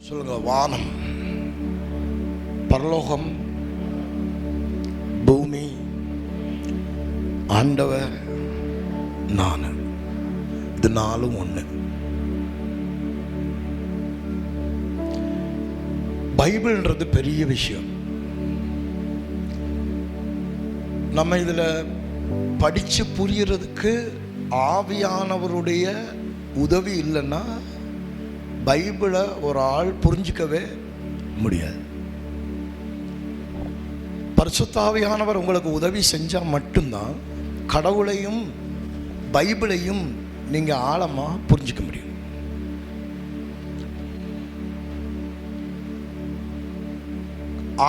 சொல்லுங்க. வானம், பரலோகம், பூமி, ஆண்டவர், நான், இது நாலும் ஒண்ணு. பைபிள்ன்றது பெரிய விஷயம். நம்ம இதுல படிச்சு புரியறதுக்கு ஆவியானவருடைய உதவி இல்லைன்னா பைபிளை ஒரு ஆள் புரிஞ்சிக்கவே முடியாது. பரிசுத்த ஆவியானவர் உங்களுக்கு உதவி செஞ்சா மட்டும்தான் கடவுளையும் பைபிளையும் நீங்க ஆழமா புரிஞ்சிக்க முடியும்.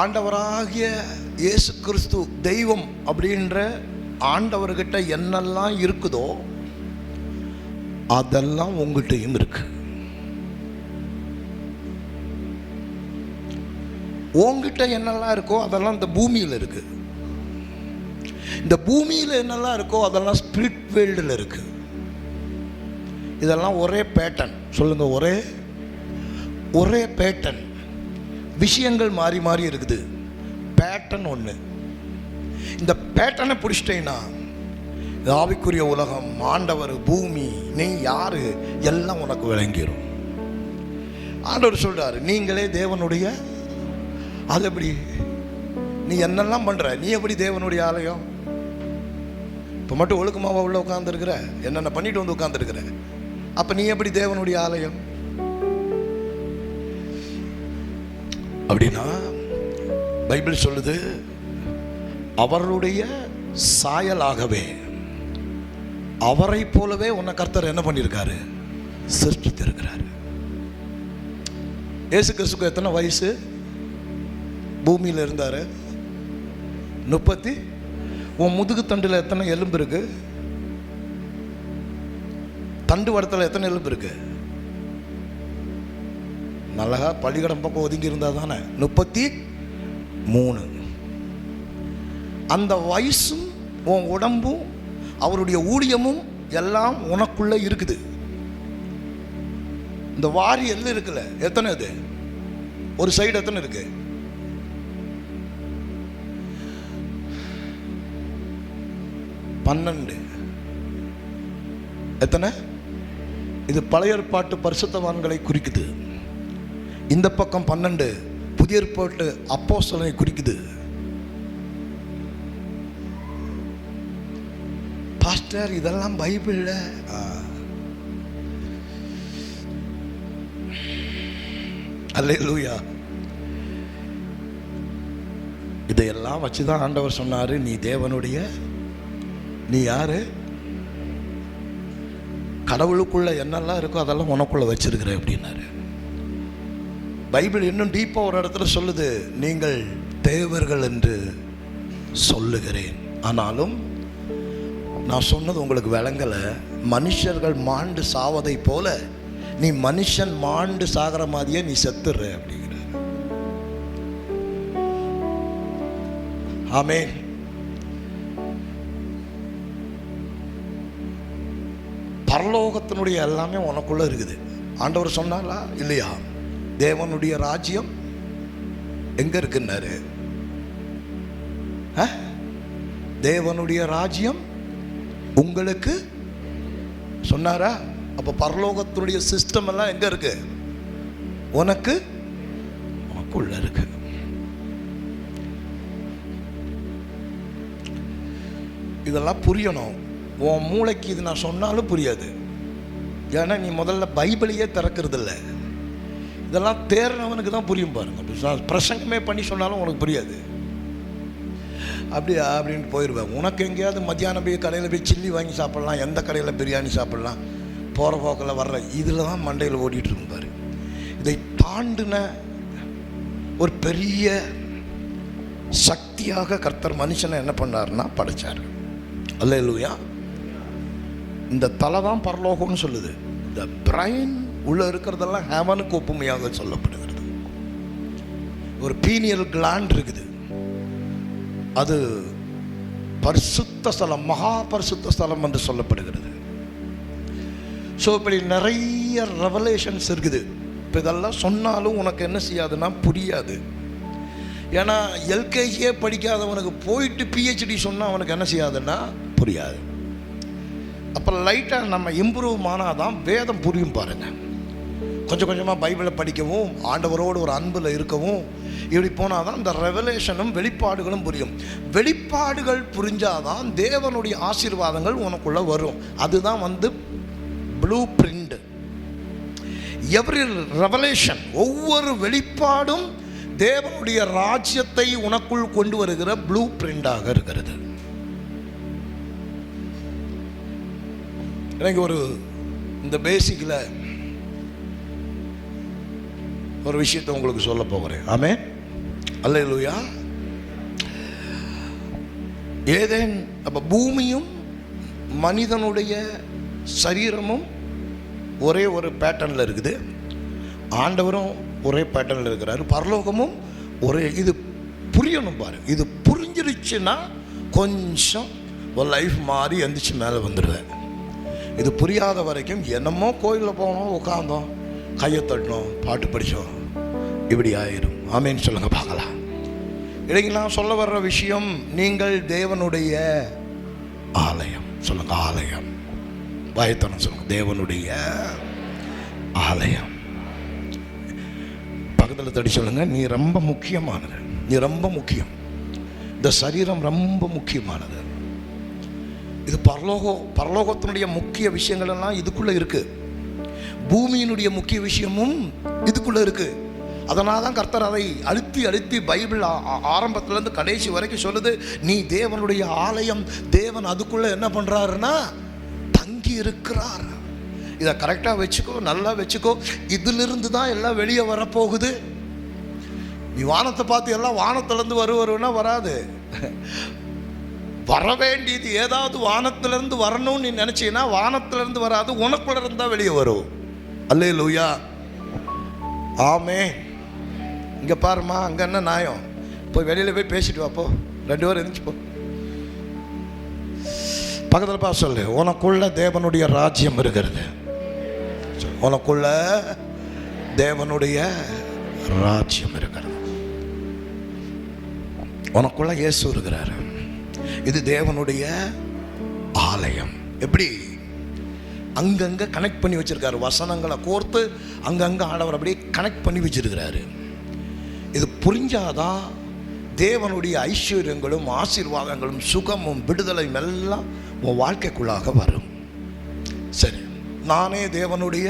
ஆண்டவராகிய இயேசு கிறிஸ்து தெய்வம் அப்படின்ற ஆண்டவர்கிட்ட என்னெல்லாம் இருக்குதோ அதெல்லாம் உங்கள்கிட்டையும் இருக்கு. உங்ககிட்ட என்னெல்லாம் இருக்கோ அதெல்லாம் இந்த பூமியில் இருக்கு. இந்த பூமியில் என்னெல்லாம் இருக்கோ அதெல்லாம் ஸ்பிரிட் வேர்ல்டில் இருக்கு. இதெல்லாம் ஒரே பேட்டர்ன். சொல்லுங்க, ஒரே பேட்டர்ன். விஷயங்கள் மாறி மாறி இருக்குது, பேட்டர்ன் ஒன்று. இந்த பேட்டர்னை பிடிச்சிட்டேன்னா ஆவிக்குரிய உலகம், ஆண்டவர், பூமி, நீ யாரு எல்லாம் உனக்கு விளங்கிடும். ஆண்டவர் சொல்றாரு, நீங்களே தேவனுடைய. அது எப்படி? நீ என்னெல்லாம் பண்ற? நீ எப்படி தேவனுடைய ஆலயம்? இப்போ மட்டும் ஒழுக்கமாவா உள்ள உட்கார்ந்துருக்கிற? என்னென்ன பண்ணிட்டு வந்து உட்கார்ந்துருக்கிற? அப்ப நீ எப்படி தேவனுடைய ஆலயம்? அப்படின்னா பைபிள் சொல்லுது, அவருடைய சாயலாகவே, அவரை போலவே உன்னை கர்த்தர் என்ன பண்ணியிருக்காரு? சிருஷ்டித்திருக்கிறாரு. இயேசு கிறிஸ்துக்கு எத்தனை வயசு பூமியில் இருந்தாரு? 30. உன் முதுகு தண்டில் எத்தனை எலும்பு இருக்கு? தண்டு வடத்தில் எத்தனை எலும்பு இருக்கு? நல்லா பள்ளிக்கடம் பக்கம் ஒதுங்கி இருந்தா தானே 33. அந்த வயசும் உன் உடம்பும் அவருடைய ஊழியமும் எல்லாம் உனக்குள்ள இருக்குது. இந்த வாரி எல்லாம் இருக்குல்ல, எத்தனை? இது ஒரு சைடு எத்தனை இருக்கு? பன்னெண்டு. எத்தனை? இது பழைய ஏற்பாட்டு பரிசுத்தவான்களை குறிக்குது. இந்த பக்கம் 12 புதிய ஏற்பாட்டு அப்போஸ்தலனை குறிக்குது. பாஸ்டர், இதெல்லாம் பைபிள்ல அல்லேலூயா. இதையெல்லாம் வச்சுதான் ஆண்டவர் சொன்னாரு, நீ தேவனுடைய. நீ யாரு? கடவுளுக்குள்ள என்னெல்லாம் இருக்கோ அதெல்லாம் உனக்குள்ள வச்சிருக்கிற அப்படின்னாரு. பைபிள் இன்னும் டீப்பா ஒரு இடத்துல சொல்லுது, நீங்கள் தேவர்கள் என்று சொல்லுகிறேன். ஆனாலும் நான் சொன்னது உங்களுக்கு விளங்கல. மனுஷர்கள் மாண்டு சாவதை போல நீ மனுஷன் மாண்டு சாகிற மாதிரியே நீ செத்துற அப்படிங்கிற. ஆமென். பரலோகத்தினுடைய எல்லாமே உனக்குள்ள இருக்குது. ஆண்டவர் சொன்னாங்களா இல்லையா? தேவனுடைய ராஜ்யம் எங்க இருக்குன்னாரு? தேவனுடைய ராஜ்யம் உங்களுக்கு சொன்னாரா? அப்ப பரலோகத்தினுடைய சிஸ்டம் எல்லாம் எங்க இருக்கு? உனக்குள்ள இருக்கு. இதெல்லாம் புரியணும். உன் மூளைக்கு இது நான் சொன்னாலும் புரியாது. ஏன்னா நீ முதல்ல பைபிளையே திறக்கிறது இல்லை. இதெல்லாம் தேர்னவனுக்கு தான் புரியும். பாருங்க, பிரசங்கமே பண்ணி சொன்னாலும் உனக்கு புரியாது. அப்படியா அப்படின்னு போயிடுவேன். உனக்கு எங்கேயாவது மத்தியானம் போய் கடையில் போய் சில்லி வாங்கி சாப்பிட்லாம், எந்த கடையில் பிரியாணி சாப்பிட்லாம், போகிற போக்கில் வர்ற இதில் தான் மண்டையில் ஓடிட்டு இருக்கும் பாரு. இதை தாண்டின ஒரு பெரிய சக்தியாக கர்த்தர் மனுஷனை என்ன பண்ணாருன்னா படைச்சார். அல்லேலூயா. இந்த தலை தான் பரலோகம்னு சொல்லுது. இந்த பிரைன் உள்ள இருக்கிறதெல்லாம் ஹெவனுக்கு ஒப்புமையாக சொல்லப்படுகிறது. ஒரு பீனியல் கிளாண்ட் இருக்குது, அது பரிசுத்த ஸ்தலம், மகா பரிசுத்த ஸ்தலம் என்று சொல்லப்படுகிறது. ஸோ இப்படி நிறைய ரெவலேஷன்ஸ் இருக்குது. இப்போ இதெல்லாம் சொன்னாலும் உனக்கு என்ன செய்யாதுன்னா புரியாது. ஏன்னா எல்கேஜியே படிக்காதவனுக்கு போயிட்டு பிஹெச்டி சொன்னால் அவனுக்கு என்ன செய்யாதுன்னா புரியாது. அப்போ லைட்டாக நம்ம இம்ப்ரூவ் ஆனாதான் வேதம் புரியும் பாருங்கள். கொஞ்சம் கொஞ்சமாக பைபிளை படிக்கவும் ஆண்டவரோடு ஒரு அன்பில் இருக்கவும் இப்படி போனால் தான் இந்த ரெவலேஷனும் வெளிப்பாடுகளும் புரியும். வெளிப்பாடுகள் புரிஞ்சாதான் தேவனுடைய ஆசீர்வாதங்கள் உனக்குள்ளே வரும். அதுதான் ப்ளூ பிரிண்ட். எவ்ரி ரெவலேஷன், ஒவ்வொரு வெளிப்பாடும் தேவனுடைய ராஜ்யத்தை உனக்குள் கொண்டு வருகிற ப்ளூ பிரிண்டாக இருக்கிறது. எனக்கு இந்த பேசிக்கில் ஒரு விஷயத்தை உங்களுக்கு சொல்ல போகிறேன். ஆமென், அல்லேலூயா. ஏதேன் அப்போ பூமியும் மனிதனுடைய சரீரமும் ஒரே ஒரு பேட்டர்னில் இருக்குது. ஆண்டவரும் ஒரே பேட்டர்னில் இருக்கிறாரு. பரலோகமும் ஒரே. இது புரியணும் பாரு. இது புரிஞ்சிருச்சுன்னா கொஞ்சம் ஒரு லைஃப் மாறி எந்திரிச்சு மேலே வந்துடுவேன். இது புரியாத வரைக்கும் என்னமோ கோயிலில் போனோம், உட்காந்தோம், கையை தட்டினோம், பாட்டு படித்தோம், இப்படி ஆயிரும். ஆமேன்னு சொல்லுங்க பார்க்கலாம். இன்னைக்கு நான் சொல்ல வர்ற விஷயம், நீங்கள் தேவனுடைய ஆலயம். சொல்லுங்க ஆலயம். பயத்தனம் சொல்லுங்க, தேவனுடைய ஆலயம். பக்கத்தில் தடி சொல்லுங்க, நீ ரொம்ப முக்கியமானது. நீ ரொம்ப முக்கியம். இந்த சரீரம் ரொம்ப முக்கியமானது. இது பரலோகத்தினுடைய முக்கிய விஷயங்கள் எல்லாம் இதுக்குள்ள இருக்கு. பூமியினுடைய முக்கிய விஷயமும் இதுக்குள்ள இருக்கு. அதனால தான் கர்த்தர் அதை அழுத்தி அழுத்தி பைபிள் ஆரம்பத்திலேருந்து கடைசி வரைக்கும் சொல்லுது, நீ தேவனுடைய ஆலயம். தேவன் அதுக்குள்ள என்ன பண்றாருன்னா தங்கி இருக்கிறார். இதை கரெக்டாக வச்சுக்கோ, நல்லா வச்சுக்கோ. இதிலிருந்து தான் எல்லாம் வெளியே வரப்போகுது. நீ வானத்தை பார்த்து எல்லாம் வானத்திலேருந்து வருவருன்னா வராது. வர வேண்டியது ஏதாவது வானத்திலிருந்து வரணும்னு நீ நினைச்சீன்னா வானத்திலிருந்து வராது, உனக்குள்ள இருந்தா வெளியே வரும். அல்லேலூயா, ஆமென். இங்க பாருமா, அங்க என்ன நியாயம்? போய் வெளியில போய் பேசிட்டு வாப்போ, 2 பேரும் எந்திரிச்சு போ. பக்கத்தில் பா சொல்லு, உனக்குள்ள தேவனுடைய ராஜ்யம் இருக்கிறது. உனக்குள்ள தேவனுடைய ராஜ்யம் இருக்கிறது. உனக்குள்ள இயேசு இருக்கிறாரு. இது தேவனுடைய ஆலயம். எப்படி? அங்கங்க கனெக்ட் பண்ணி வச்சிருக்காரு. வசனங்களை கோர்த்து அங்கங்க ஆண்டவர் அப்படியே கனெக்ட் பண்ணி வச்சிருக்கிறாரு. இது புரிஞ்சாதான் தேவனுடைய ஐஸ்வர்யங்களும் ஆசீர்வாதங்களும் சுகமும் விடுதலையும் எல்லாம் உன் வாழ்க்கைக்குள்ளாக வரும். சரி, நானே தேவனுடைய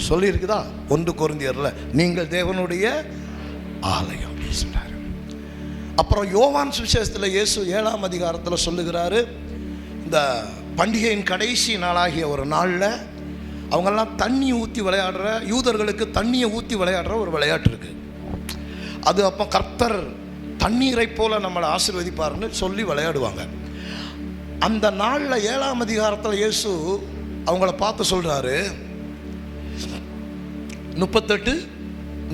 சொல்லியிருக்குதா 1 கொரிந்தியர்ல, நீங்கள் தேவனுடைய ஆலயம் சொல்றாரு. அப்புறம் யோவான் சுவிசேஷத்தில் இயேசு 7ஆம் அதிகாரத்தில் சொல்லுகிறாரு, இந்த பண்டிகையின் கடைசி நாளாகிய ஒரு நாளில் அவங்கெல்லாம் தண்ணி ஊற்றி விளையாடுற, யூதர்களுக்கு தண்ணியை ஊற்றி விளையாடுற ஒரு விளையாட்டு இருக்குது. அது அப்போ கர்த்தர் தண்ணீரை போல நம்மளை ஆசீர்வதிப்பார்னு சொல்லி விளையாடுவாங்க. அந்த நாளில் 7ஆம் அதிகாரத்தில் இயேசு அவங்கள பார்த்து சொல்கிறாரு, 38,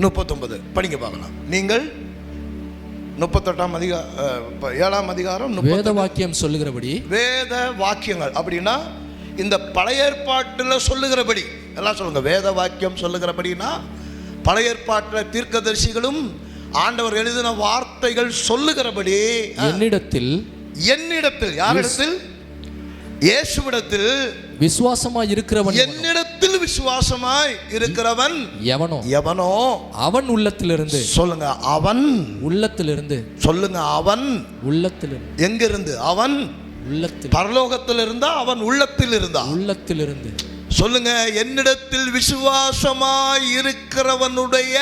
39 படிங்க பார்க்கலாம். நீங்கள் 7ஆம் அதிகாரம் வேத வாக்கியம் சொல்லுகிறபடி, வேத வாக்கியங்கள் அப்படின்னா இந்த பழைய ஏற்பாட்டில் சொல்லுகிறபடி எல்லாம் சொல்லுங்க. வேத வாக்கியம் சொல்லுகிறபடினா பழைய ஏற்பாட்டில் தீர்க்கதரிசிகளும் ஆண்டவர் எழுதின வார்த்தைகள் சொல்லுகிறபடி என்னிடத்தில் யாரிடத்தில்? இயேசுவிடத்தில் விசுவாசமாய் இருக்கிறவன், என்னிடத்தில் விசுவாசமாய் இருக்கிறவன் எவனோ அவன் உள்ளத்திலிருந்து. சொல்லுங்க, அவன் உள்ளத்திலிருந்து. சொல்லுங்க, அவன் உள்ளத்திலிருந்து. எங்க இருந்து? அவன் உள்ளத்தில். பரலோகத்தில் இருந்தா, அவன் உள்ளத்தில் இருந்தா. உள்ளத்திலிருந்து. சொல்லுங்க, என்னிடத்தில் விசுவாசமாய் இருக்கிறவனுடைய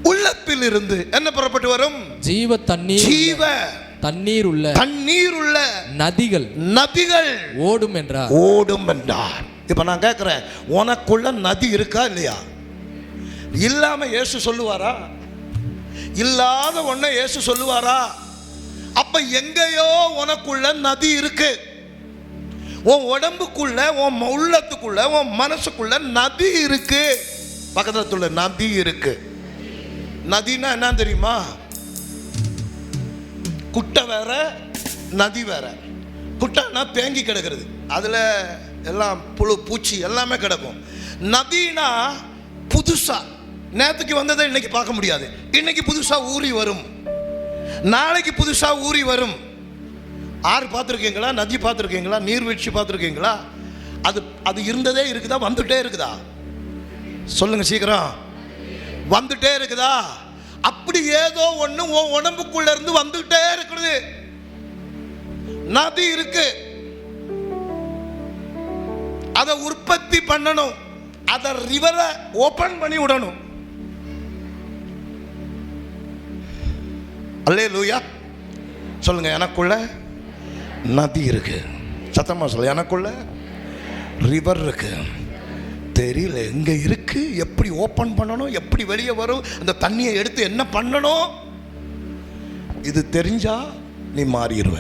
உள்ளத்திலிருந்து என்ன புறப்பட்டு வரும்? ஜீவ தண்ணீர் உள்ள நதிகள் ஓடும் என்றார். இப்ப நான் கேட்கிறேன், உனக்குள்ள நதி இருக்கா இல்லையா? இல்லாம இயேசு சொல்லுவாரா? இல்லாத ஒன்ன இயேசு சொல்லுவாரா? அப்ப எங்கேயோ உனக்குள்ள நதி இருக்கு. உன் உடம்புக்குள்ள, உன் உள்ளத்துக்குள்ள, உன் மனசுக்குள்ள நதி இருக்கு. பக்கத்துல நதி இருக்கு. நதினா என்ன தெரியுமா? குட்டை வேற, நதி வேற. குட்டைனா தேங்கி கிடக்கிறது, அதுல எல்லாம் புழு பூச்சி எல்லாமே கிடக்கும். நதினா புதுசா நேற்றுக்கு வந்ததை இன்னைக்கு பார்க்க முடியாது. இன்னைக்கு புதுசா ஊறி வரும், நாளைக்கு புதுசா ஊறி வரும். ஆறு பார்த்துருக்கீங்களா? நதி பார்த்துருக்கீங்களா? நீர்வீழ்ச்சி பார்த்துருக்கீங்களா? அது இருந்ததே இருக்குதா? வந்துட்டே இருக்குதா? சொல்லுங்க சீக்கிரம். வந்துட்டே இருக்குதா? அப்படி ஏதோ ஒண்ணு உன் உடம்புக்குள்ள இருந்து வந்துட்டே இருக்குது. நதி இருக்கு, அதை உற்பத்தி பண்ணணும், அதை ரிவரை ஓபன் பண்ணி விடணும். அல்லேலூயா சொல்லுங்க. எனக்குள்ள நதி இருக்கு. சத்தமா சொல்ல. எனக்குள்ள ரிவர் இருக்கு. தெரியல எங்க இருக்கு, எப்படி ஓபன் பண்ணணும், எப்படி வெளியே வரும், அந்த தண்ணியை எடுத்து என்ன பண்ணணும், இது தெரிஞ்சா நீ மாறிடுவ.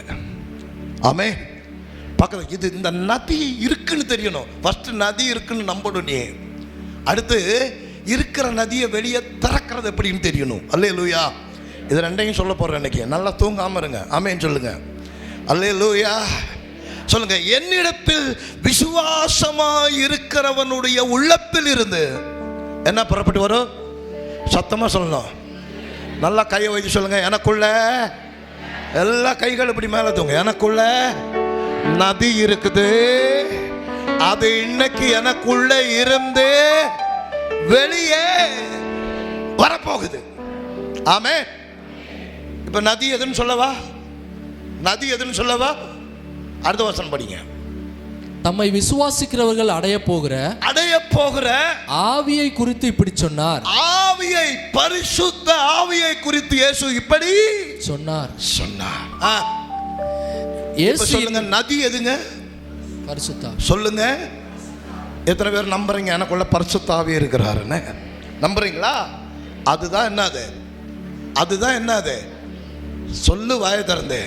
ஆமே. பக்கத்துல இது இந்த நதி இருக்குன்னு தெரியணும். ஃபர்ஸ்ட் நதி இருக்குன்னு நம்பணும் நீ. அடுத்து இருக்கிற நதியை வெளியே திறக்கிறது எப்படின்னு தெரியணும். அல்லேலூயா. இது ரெண்டையும் சொல்ல போறேன் இன்னைக்கு. நல்லா தூங்காம இருங்க. ஆமேன்னு சொல்லுங்க. அல்லேலூயா சொல்லுங்க. என்னிடத்தில் விசுவாசமாய் இருக்கிறவனுடைய உள்ளத்தில் இருந்து என்ன புறப்பட்டு வரும்? சத்தமா சொல்லணும். நல்லா கையை வைத்து சொல்லுங்க. எனக்குள்ள, எல்லா கைகள் இப்படி மேல தூங்க. எனக்குள்ள நதி இருக்குது, அது இன்னைக்கு எனக்குள்ள இருந்து வெளியே வரப்போகுது. ஆமே. இப்ப நதி எதுன்னு சொல்லவா? நதி எதுன்னு சொல்லவா? அடுத்த வசனம் படிங்க. தம்மை விசுவாசிக்கிறவர்கள் அடைய போகிற ஆவியை குறித்து இப்படி சொன்னார். ஆவியை, பரிசுத்த ஆவியை குறித்து இயேசு இப்படி சொன்னார். இயேசு சொல்லுங்க. நதி எதுங்க? பரிசுத்த ஆவி. சொல்லுங்க. எத்தனை பேர் நம்புறீங்க எனக்குள்ள பரிசுத்த ஆவி இருக்கிறாருன்னு? நம்புறீங்களா? அதுதான் என்னது? அதுதான் என்னது? சொல்லு வாயை திறந்து.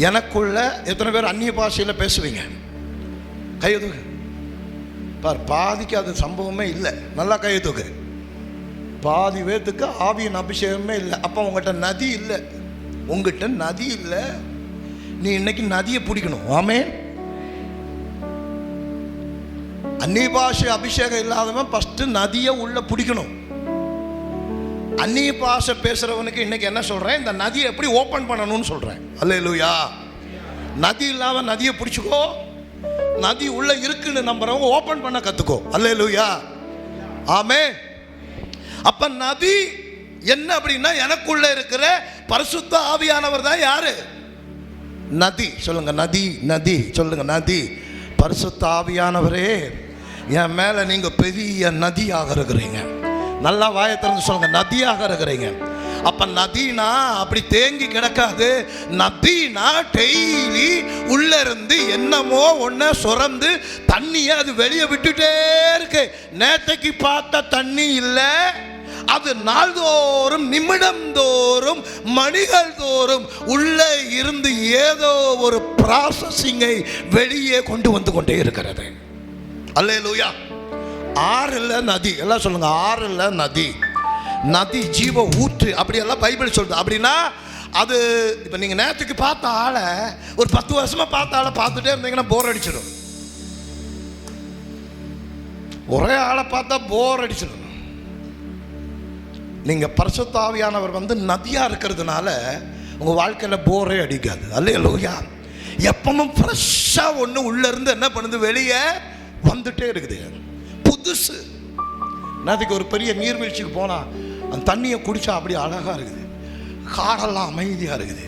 எனக்குள்ள எத்தனை பேர் அந்நிய பாஷையில பேசுவீங்க? கையை தூக்கு பார். பாதிக்கு அது சம்பவமே இல்லை. நல்லா கையை தூக்கு. பாதி பேத்துக்கு ஆவியின் அபிஷேகமே இல்லை. அப்போ உங்கள்கிட்ட நதி இல்லை. உங்ககிட்ட நதி இல்லை. நீ இன்னைக்கு நதியை பிடிக்கணும். ஆமே. அந்நிய பாஷை அபிஷேகம் இல்லாதவன் ஃபர்ஸ்ட் நதியை உள்ள பிடிக்கணும். அந்நிய பாஷை பேசுறவனுக்கு இன்னைக்கு என்ன சொல்றேன்? இந்த நதியை எப்படி ஓபன் பண்ணணும்னு சொல்றேன். அல்லேலூயா. நதி இல்லாம நதியை பிடிச்சுக்கோ. நதி உள்ள இருக்குன்னு நம்புறவங்க ஓபன் பண்ண கத்துக்கோ. அல்லேலூயா. ஆமே. அப்ப நதி என்ன அப்படின்னா, எனக்குள்ள இருக்கிற பரிசுத்த ஆவியானவர் தான் யாரு? நதி. சொல்லுங்க. நதி. நதி சொல்லுங்க. நதி. பரிசுத்த ஆவியானவரே, என் மேல நீங்க பெரிய நதியாக இருக்கிறீங்க. நல்லா வாயை திறந்து சொல்லுங்க. நதியாக இருக்கிறீங்க. அப்ப நதினா அப்படி தேங்கி கிடக்காது. நதினா டெய்லி உள்ள இருந்து என்னமோ ஒன்ன சுரந்து தண்ணியை அது வெளியே விட்டுட்டே இருக்கு. நேற்றைக்கு பார்த்த தண்ணி இல்லை, அது நாள்தோறும், நிமிடம் தோறும், மணிகள் தோறும் உள்ளே இருந்து ஏதோ ஒரு ப்ராசஸிங்கை வெளியே கொண்டு வந்து கொண்டே இருக்கிறது. அல்லேலூயா. ஆறு இல்லை நதி. எல்லாம் சொல்லுங்க. ஆறு இல்லை நதி. நதி ஜீவ ஊற்று அப்படியெல்லாம் பைபிள் சொல்லுது. அப்படின்னா அது இப்போ நீங்கள் நேற்றுக்கு பார்த்த ஆளை ஒரு 10 வருஷமா பார்த்த ஆளை பார்த்துட்டே இருந்தீங்கன்னா போர் அடிச்சிடும். ஒரே ஆளை பார்த்தா போர் அடிச்சிடும். நீங்கள் பரிசுத்த ஆவியானவர் வந்து நதியாக இருக்கிறதுனால உங்கள் வாழ்க்கையில் போரே அடிக்காது. அல்லேலூயா. எப்பவும் ஃப்ரெஷ்ஷாக ஒன்று உள்ளேருந்து என்ன பண்ணுது? வெளியே வந்துட்டே இருக்குது. புதுசு. நேற்றுக்கு ஒரு பெரிய நீர்வீழ்ச்சிக்கு போனால் அந்த தண்ணியை குடித்தா அப்படி அழகாக இருக்குது. காடெல்லாம் அமைதியாக இருக்குது.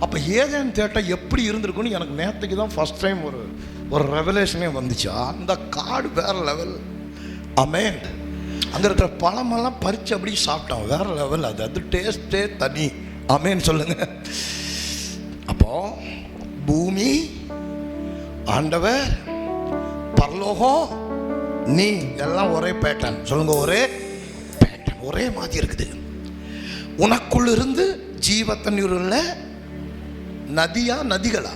அப்போ ஏதேன்னு தேட்டால் எப்படி இருந்திருக்குன்னு எனக்கு நேற்றுக்கு தான் ஃபஸ்ட் டைம் ஒரு ரெவலேஷனே வந்துச்சு. அந்த காடு வேறு லெவல். ஆமென். அங்கே இருக்கிற பழமெல்லாம் பறித்து அப்படி சாப்பிட்டோம். வேறு லெவல். அது டேஸ்ட்டே தனி. ஆமென் சொல்லுங்க. அப்போ பூமி, ஆண்டவர், பரலோகம், நீ எல்லாம் ஒரே பேட்டர்ன். சொல்லுங்க. ஒரே பேட்டர்ன், ஒரே மாதிரி இருக்குது. உனக்குள்ள இருந்து ஜீவ தண்ணீர் உள்ள நதியா நதிகளா?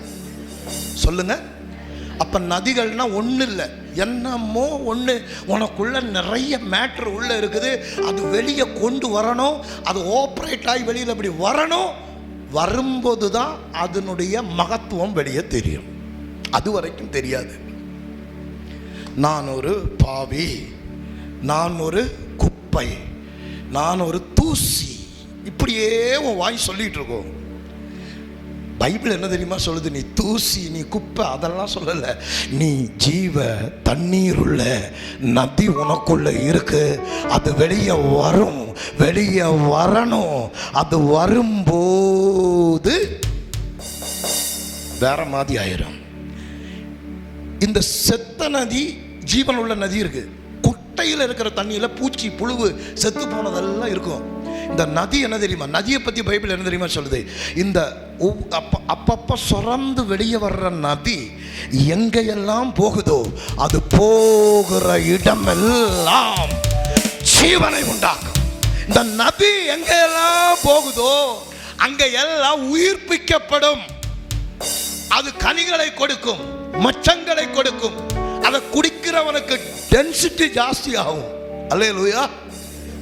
சொல்லுங்க. அப்ப நதிகள்னா ஒண்ணு இல்லை, என்னமோ ஒண்ணு. உனக்குள்ள நிறைய மேட்டர் உள்ள இருக்குது. அது வெளியே கொண்டு வரணும். அது ஆப்ரேட் ஆகி வெளியில் அப்படி வரணும். வரும்போது தான் அதனுடைய மகத்துவம் வெளியே தெரியும். அது வரைக்கும் தெரியாது. நான் ஒரு பாவி, நான் ஒரு குப்பை, நான் ஒரு தூசி, இப்படியே உன் வாய் சொல்லிட்டு இருக்கோம். பைபிள் என்ன தெரியுமா சொல்லுது? நீ தூசி, நீ குப்பை, அதெல்லாம் சொல்லலை. நீ ஜீவ தண்ணீர் உள்ள நதி உனக்குள்ள இருக்கு. அது வெளியே வரும், வெளியே வரணும். அது வரும்போது வேற மாதிரி ஆயிரும். இந்த செத்த நதி ஜீவன் உள்ள நதி இருக்கு. குட்டையில் இருக்கிற தண்ணியில பூச்சி புழுவு செத்து போனதெல்லாம் இருக்கும். இந்த நதி என்ன தெரியுமா? நதியை பற்றி பைபிள் என்ன தெரியுமா சொல்லுது? இந்த அப்பப்போ சுரந்து வெளியே வர்ற நதி எங்கெல்லாம் போகுதோ அது போகிற இடமெல்லாம் ஜீவனை உண்டாக்கும். இந்த நதி எங்கெல்லாம் போகுதோ அங்க எல்லாம் உயிர்ப்பிக்கப்படும். அது கனிகளை கொடுக்கும், மச்சங்களை கொடுக்கும். அதை குடிக்கிறவனுக்கு டென்சிட்டி ஜாஸ்தி ஆகும். அல்லேலூயா.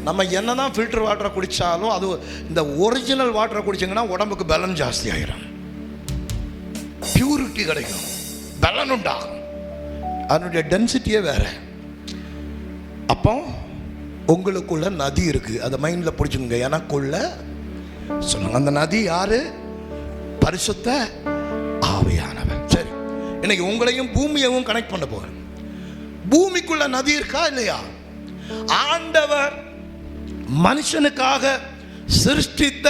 நம்ம என்னதான் ஃபில்டர் வாட்டரை குடித்தாலும் அது இந்த ஒரிஜினல் வாட்டரை குடிச்சிங்கன்னா உடம்புக்கு பலன் ஜாஸ்தி ஆகிடும், பியூரிட்டி கிடைக்கும், பலன் உண்டாகும். அதனுடைய டென்சிட்டியே வேற. அப்போ உங்களுக்குள்ள நதி இருக்கு, அதை மைண்டில் பிடிச்சுங்க. எனக்குள்ள சொல்லுங்க, அந்த நதி யாரு? பரிசுத்த ஆவியானவர். சரி, இன்னைக்கு உங்களையும் பூமியையும் கனெக்ட் பண்ண போகிறேன். பூமிக்குள்ள நதி இருக்கா இல்லையா? ஆண்டவர் மனுஷனுக்காக சிருஷ்டித்த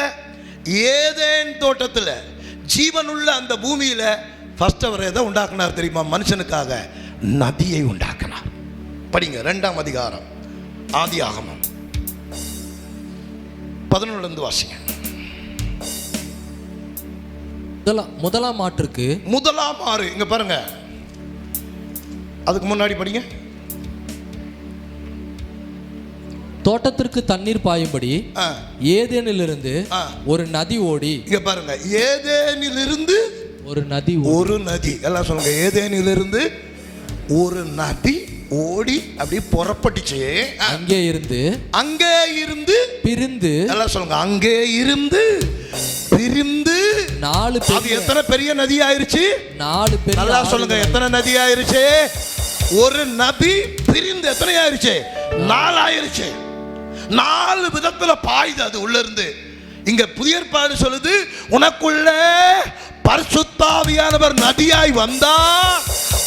ஏதேன் தோட்டத்தில் ஜீவனுள்ள அந்த பூமியில ஃபர்ஸ்ட் அவர் எதை உண்டாக்குனார் தெரியுமா? மனுஷனுக்காக நதியை உண்டாக்கினார். படிங்க 2ஆம் அதிகாரம் ஆதியாகமம் 11 வாசிங்க. முதலாம் ஆற்றுக்கு முதலாம் ஆறு இங்க பாருங்க. அதுக்கு முன்னாடி படிங்க. தோட்டத்திற்கு தண்ணீர் பாயும்படி ஏதேனிலிருந்து ஒரு நதி ஓடி. இங்க பாருங்க, ஏதேனிலிருந்து ஒரு நதி, ஒரு நதி. எல்லாம் சொல்லுங்க, ஏதேனிலிருந்து ஒரு நதி ஓடி அப்படி புறப்பட்டுச்சு. அங்கே இருந்து பிரிந்து. எல்லாம் சொல்லுங்க, அங்கே இருந்து பிரிந்து 4 அது எத்தனை பெரிய நதி ஆயிருச்சு? 4 பெரிய. நல்லா சொல்லுங்க, எத்தனை நதி ஆயிருச்சு? ஒரு நதி பிரிந்து எத்தனை ஆயிருச்சு? 4 ஆயிருச்சு. 4 விதத்துல பாயுது அது உள்ள இருந்து. இங்க புதிய ஏற்பாடு சொல்லுது, உனக்குள்ள பரிசுத்த ஆவியானவர் நதியாய் வந்தா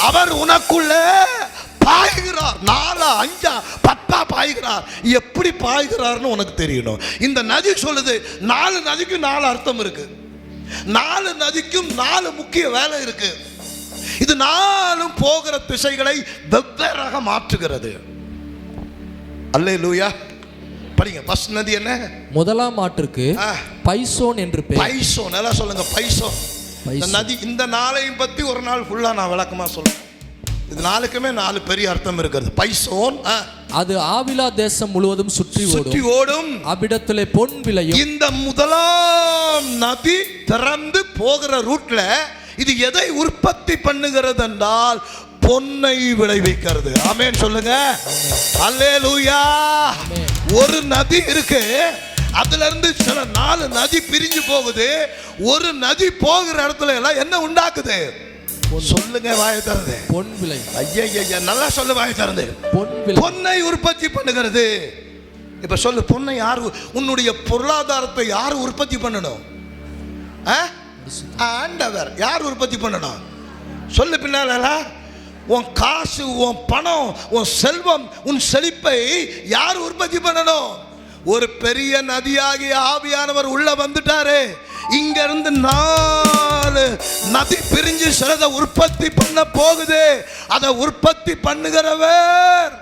அவர் உனக்குள்ள பாய்கிறார். 4 5 10 பாய்கிறார். எப்படி பாய்கிறார்னு உனக்கு தெரியணும். இந்த நதி சொல்லுது, 4 நதிக்கும் 4 அர்த்தம் இருக்கு. 4 நதிக்கும் 4 முக்கிய வேலை இருக்கு. இது 4 போகிற திசைகளை வெவ்வேறாக மாற்றுகிறது. அல்லேலூயா. படிங்க. ஃபர்ஸ்ட் நதி என்ன? முதலாம் ஆற்றுக்கு பைசோன் என்று பெயர். பைசோன். எல்லாம் சொல்லுங்க, பைசோன். இந்த நதி, இந்த 4ஐயும் பத்தி ஒரு நாள் ஃபுல்லா நான் விளக்கமா சொல்றேன். இது 4க்குமே 4 பெரிய அர்த்தம் இருக்கிறது. பைசோன், அது ஆவிலா தேசம் முழுவதும் சுற்றி ஓடும். அவ்விடத்திலே பொன் விளையும். இந்த முதலாம் நதி திறந்து போகிற ரூட்ல இது எதை உற்பத்தி பண்ணுகிறது என்றால் பொன்னை விளைவிக்கிறது. ஆமென் சொல்லுங்க. அல்லேலூயா. ஒரு நதி இருக்கு, அதுல இருந்து சில 4 நதி பிரிஞ்சு போகுது. ஒரு நதி போகிற இடத்துல எல்லாம் என்ன உண்டாக்குது? சொல்லுங்க, வாயை திறந்து. பொன் விளை. ஐயா, நல்லா சொல்லு, வாயை திறந்து. பொன்னை உற்பத்தி பண்ணுகிறது. இப்ப சொல்லு, பொன்னை யாரு? உன்னுடைய பொருளாதாரத்தை யாரு உற்பத்தி பண்ணணும்? ஆண்டவர். யார் உற்பத்தி பண்ணணும்? சொல்லு பின்னால. உன் காசு, உன் பணம், உன் செல்வம், உன் செழிப்பை யார் உற்பத்தி பண்ணணும்? ஒரு பெரிய நதியாகிய ஆவியானவர் உள்ள வந்துட்டாரு. இங்க இருந்து 4 நதி பிரிஞ்சு சிலதை உற்பத்தி பண்ண போகுது. அதை உற்பத்தி பண்ணுகிறவர்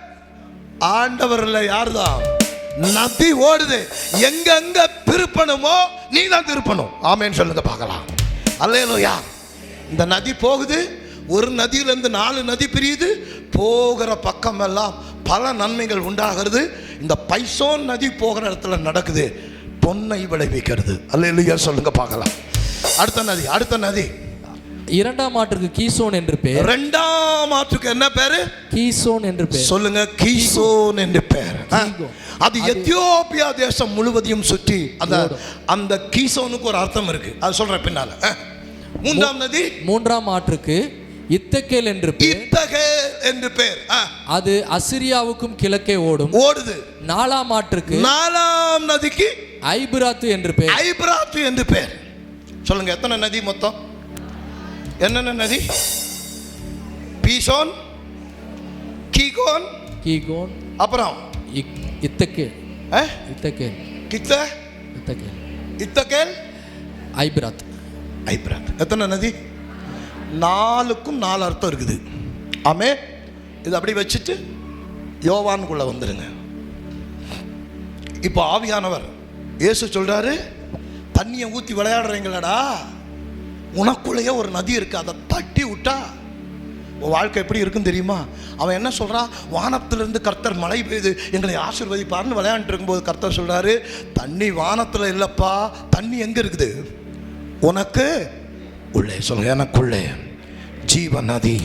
ஆண்டவர் இல்ல, யாருதான்? நதி ஓடுது. எங்க திருப்பணுமோ நீ தான் திருப்பணும். ஆமென் சொல்லுங்க பார்க்கலாம். அல்லேலூயா. இந்த நதி போகுது, ஒரு நதியிலிருந்து 4 நதி பிரியுது. போகிற பக்கம் எல்லாம் பல நன்மைகள் உண்டாகிறது. இந்த பைசோன் நதி போகிற இடத்துல நடக்குது, பொன்னை விளைவிக்கிறது. அல்லேலூயா சொல்லுங்க பார்க்கலாம். அடுத்த நதி 2ஆம் ஆற்றுக்கு கீசோன் என்று பெயர். 2ஆம் ஆற்றுக்கு என்ன பேரு? கீசோன் என்று பெயர். சொல்லுங்க, கீசோன் என்று பெயர். அது எத்தியோப்பியா தேசம் முழுவதையும் சுற்றி அந்த கீசோனுக்கு ஒரு அர்த்தம் இருக்கு. அது சொல்றேன் பின்னால. 3ஆம் நதி 3ஆம் ஆற்றுக்கு இத்தகேல் என்று பெயர். இத்தகேல் என்று பேர். அது அசிரியாவுக்கும் கிழக்கே ஓடுது. 4ஆம் ஆற்றுக்கு 4ஆம் நதிக்கு ஐபிராத்து என்று பேர். ஐபிராத்து என்று பேர். சொல்லுங்க, எத்தனை நதி மொத்தம்? என்னென்ன நதி? பீசோன், கீகோன், அப்புறம் இத்தகேல், ஐபிராத். எத்தனை நதி? 4க்கும் 4 அர்த்தம் இருக்குது. ஆமே. இது அப்படி வச்சுட்டு யோவானுக்குள்ள வந்துருங்க. இப்போ ஆவியானவர் இயேசு சொல்றாரு, தண்ணியை ஊற்றி விளையாடுறீங்களடா, உனக்குள்ளேயே ஒரு நதி இருக்கு, அதை தட்டி விட்டா உன் வாழ்க்கை எப்படி இருக்குன்னு தெரியுமா? அவன் என்ன சொல்றான்? வானத்திலிருந்து கர்த்தர் மழை பெய்து எங்களை ஆசீர்வதிப்பார்னு விளையாண்டு இருக்கும்போது கர்த்தர் சொல்றாரு, தண்ணி வானத்தில் இல்லப்பா, தண்ணி எங்க இருக்குது? உனக்கு உள்ளே. சொல்லுங்க, எனக்குள்ளே ஜீவ நதி.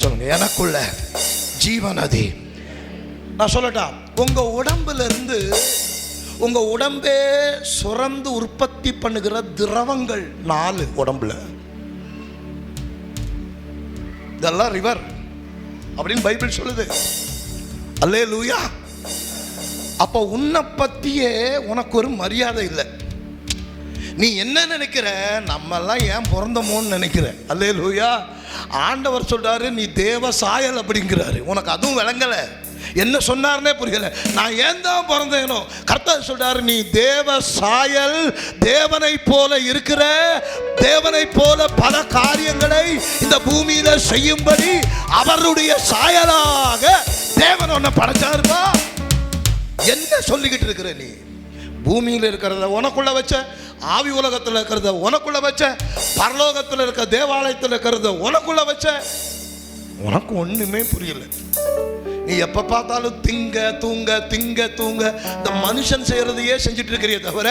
சொல்லுங்க, எனக்குள்ள ஜீவ நதி. நான் சொல்லட்டா, உங்க உடம்புல இருந்து உங்க உடம்பே சுரந்து உற்பத்தி பண்ணுகிற திரவங்கள் 4 உடம்புல. இதெல்லாம் ரிவர் அப்படின்னு பைபிள் சொல்லுது. அல்லேலூயா. அப்போ உன்னை பத்தியே உனக்கு ஒரு மரியாதை இல்லை. நீ என்ன நினைக்கிற? நம்மெல்லாம் ஏன் பிறந்தமோன்னு நினைக்கிற. அல்லேலூயா. ஆண்டவர் சொல்றாரு, நீ தேவ சாயல் அப்படிங்கிறாரு. உனக்கு அதுவும் விளங்கல, என்ன சொன்னார்னே புரியல. நான் ஏன் தான் பிறந்தேனோ? கர்த்தர் சொல்றாரு, நீ தேவ சாயல், தேவனை போல இருக்கிற, தேவனை போல பல காரியங்களை இந்த பூமியில செய்யும்படி அவருடைய சாயலாக தேவன் உன்னை படைச்சாருப்பா. என்ன சொல்லிக்கிட்டு இருக்கிற நீ? பூமியில் இருக்கிறத உனக்குள்ள வச்ச, ஆவி உலகத்தில் இருக்கிறத உனக்குள்ள வச்ச, பரலோகத்தில் இருக்க தேவாலயத்தில் இருக்கிறத உனக்குள்ள வச்ச, உனக்கு ஒண்ணுமே புரியல. நீ எப்ப பார்த்தாலும் திங்க தூங்க திங்க தூங்க இந்த மனுஷன் செய்யறதையே செஞ்சுட்டு இருக்கிறே தவிர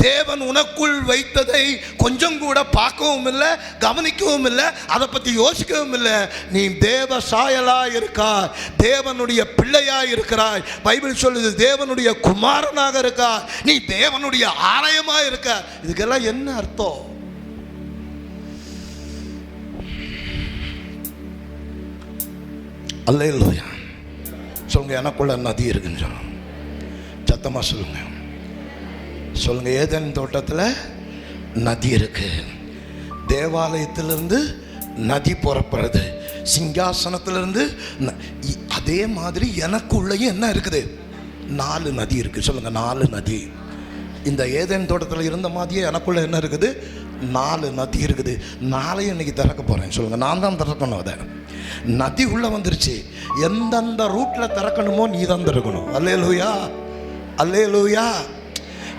தேவன் உனக்குள் வைத்ததை கொஞ்சம் கூட பார்க்கவும் இல்லை, கவனிக்கவும் இல்லை, அதை பத்தி யோசிக்கவும் இல்லை. நீ தேவ சாயலா இருக்காய், தேவனுடைய பிள்ளையா இருக்கிறாய். பைபிள் சொல்லுது, தேவனுடைய குமாரனாக இருக்காய், நீ தேவனுடைய ஆலயமா இருக்க. இதுக்கெல்லாம் என்ன அர்த்தம்? அல்லேலூயா. சொல்லுங்க, எனக்குள்ள நதி இருக்குன்னு சொல்லுங்க. சத்தமா சொல்லுங்க. சொல்லுங்க, ஏதேன் தோட்டத்தில் நதி இருக்கு. தேவாலயத்திலிருந்து நதி புறப்படுறது, சிங்காசனத்திலிருந்து. அதே மாதிரி எனக்குள்ளேயும் என்ன இருக்குது? 4 நதி இருக்கு. சொல்லுங்க, 4 நதி. இந்த ஏதேன் தோட்டத்தில் இருந்த மாதிரியே எனக்குள்ள என்ன இருக்குது? 4 நதி இருக்குது. 4 இன்னைக்கு திறக்க போறேன். சொல்லுங்க, நான் தான் திறக்கணும். அதை நதி உள்ள வந்துருச்சு. எந்தெந்த ரூட்ல திறக்கணுமோ நீ தான் திறக்கணும். அல்லேலூயா, அல்லேலூயா.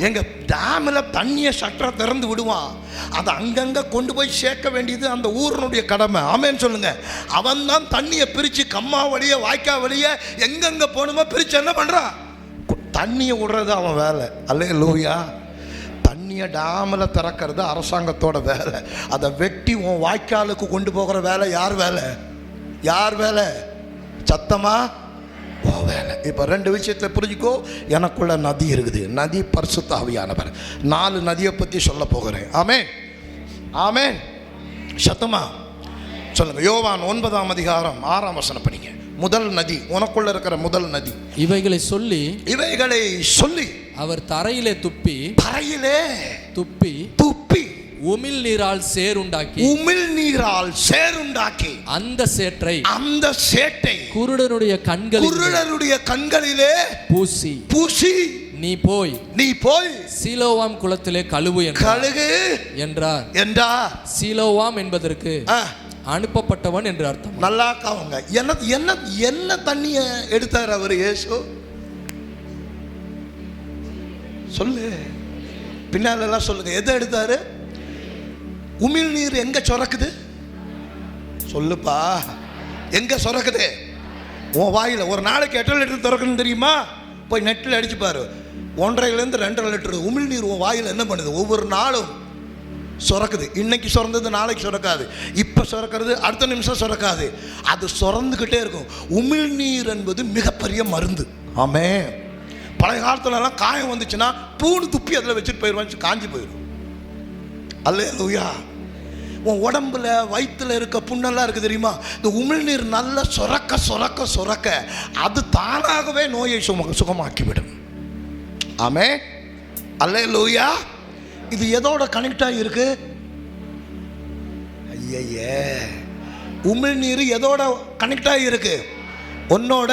எங்க டேம்ல தண்ணியை சட்டரை திறந்து விடுவான், அதை அங்கங்க கொண்டு போய் சேர்க்க வேண்டியது அந்த ஊரனுடைய கடமை. ஆமேன்னு சொல்லுங்க. அவன் தான் தண்ணியை பிரிச்சு கம்மா வழிய வாய்க்கா வழிய எங்கெங்க போகணுமோ பிரிச்சு என்ன பண்றான்? தண்ணியை விடுறது அவன் வேலை. அல்லேலூயா. தண்ணியை டேமில் திறக்கிறது அரசாங்கத்தோட வேலை. அதை வெட்டி உன் வாய்க்காலுக்கு கொண்டு போகிற வேலை யார் வேலை? யார் வேலை? சத்தமா ஓ வேலை. இப்போ 2 விஷயத்தை புரிஞ்சுக்கோ. எனக்குள்ள நதி இருக்குது. நதி பரிசுத்த ஆவியானவர். 4 நதியை பற்றி சொல்ல போகிறேன். ஆமென், ஆமென். சத்தமா சொல்லுங்க. யோவான் 9ஆம் அதிகாரம் 6ஆம் வசனம் படிங்க. முதல் நதி, உனக்குள்ள இருக்கிற முதல் நதி. இவைகளை சொல்லி அவர் தரையிலே துப்பி உமிழ் நீரால் சேருண்டாக்கி அந்த சேற்றை குருடனுடைய கண்களிலே பூசி நீ போய் சீலோவாம் குளத்திலே கழுவு என்றார். சீலோவாம் என்பதற்கு அனுப்பப்பட்டவன் என்று அர்த்தம். நல்லா காவுங்க. என்ன தண்ணிய எடுத்தார் அவர் இயேசு? சொல்லு, பின்னால எல்லாம் சொல்லுங்க. எதை எடுத்தாரு? உமிழ் நீர் எங்க சுரக்குது? சொல்லுப்பா, எங்க சுரக்குது? உன் வாயில. ஒரு நாளைக்கு 8 லிட்டர் திறக்கணும் தெரியுமா? போய் நெட்டில் அடிச்சு பாரு. 1.5 to 2.5 லிட்டர் உமிழ் நீர் உன் வாயில என்ன பண்ணுது? ஒவ்வொரு நாளும் சுரக்குது. இன்னைக்கு சுரந்தது நாளைக்கு சுரக்காது, இப்ப சுரக்கிறது அடுத்த நிமிஷம் சுரக்காது, அது சுரந்துகிட்டே இருக்கும். உமிழ் நீர் என்பது மிகப்பெரிய மருந்து. ஆமே. பழைய காலத்துலலாம் காயம் வந்துச்சுன்னா பூணு துப்பி அதில் வச்சுட்டு போயிடுவான், காஞ்சி போயிடும். அல்லேலூயா. உன் உடம்புல வயிற்றுல இருக்க புண்ணெல்லாம் இருக்குது தெரியுமா, இந்த உமிழ்நீர் நல்லா சுரக்க சுரக்க சுரக்க அது தானாகவே நோயை சுகமாக்கிவிடும். ஆமே, அல்லேலூயா. இது எதோட கனெக்ட் ஆகியிருக்கு? ஐயே, உமிழ்நீர் எதோட கனெக்ட் ஆகியிருக்கு? உன்னோட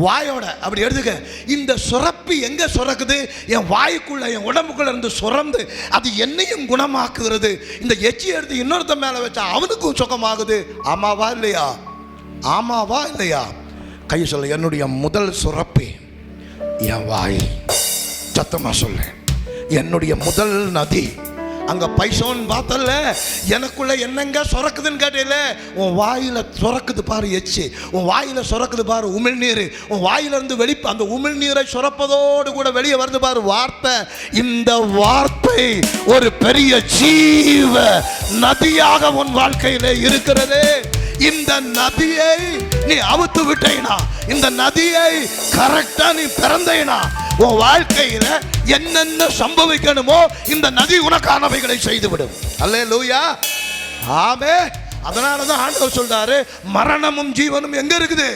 வாயோட. அப்படி எடுத்துக்க. இந்த சுரப்பி எங்க சுரக்குது? என் வாய்க்குள்ள, என் உடம்புக்குள்ள இருந்து சுரந்து அது என்னையும் குணமாக்குகிறது. இந்த எச்சி எடுத்து இன்னொருத்த மேல வச்சா அவனுக்கும் சுகமாகுது. ஆமாவா இல்லையா? ஆமாவா இல்லையா? கை சொல்ல. என்னுடைய முதல் சுரப்பி என் வாய். சத்தமா சொல்ல. என்னுடைய முதல் நதி அங்க பைசோன் பார்த்தல. எனக்குள்ள என்னங்க சுரக்குதுன்னு கேட்டேல, உன் வாயில சுரக்குது பாரு எச்சி, உன் வாயில சுரக்குது பாரு உமிழ்நீர், உன் வாயில இருந்து அந்த உமிழ்நீரை சுரப்பதோடு கூட வெளியே வருது பாரு வார்த்தை. இந்த வார்த்தை ஒரு பெரிய ஜீவ நதியாக உன் வாழ்க்கையில இருக்கிறது. இந்த நதியை நீ அவுத்து விட்டேனா, இந்த நதியை கரெக்டா நீ பிறந்தேனா, உன் வாழ்க்கையில என்னென்ன சம்பவிக்கணுமோ இந்த நதி உனக்கானவைகளை செய்துவிடும். அல்லேலூயா, ஆமே. அதனாலதான் ஆண்டவர் சொல்றாரு, மரணமும் ஜீவனும் எங்க இருக்குது?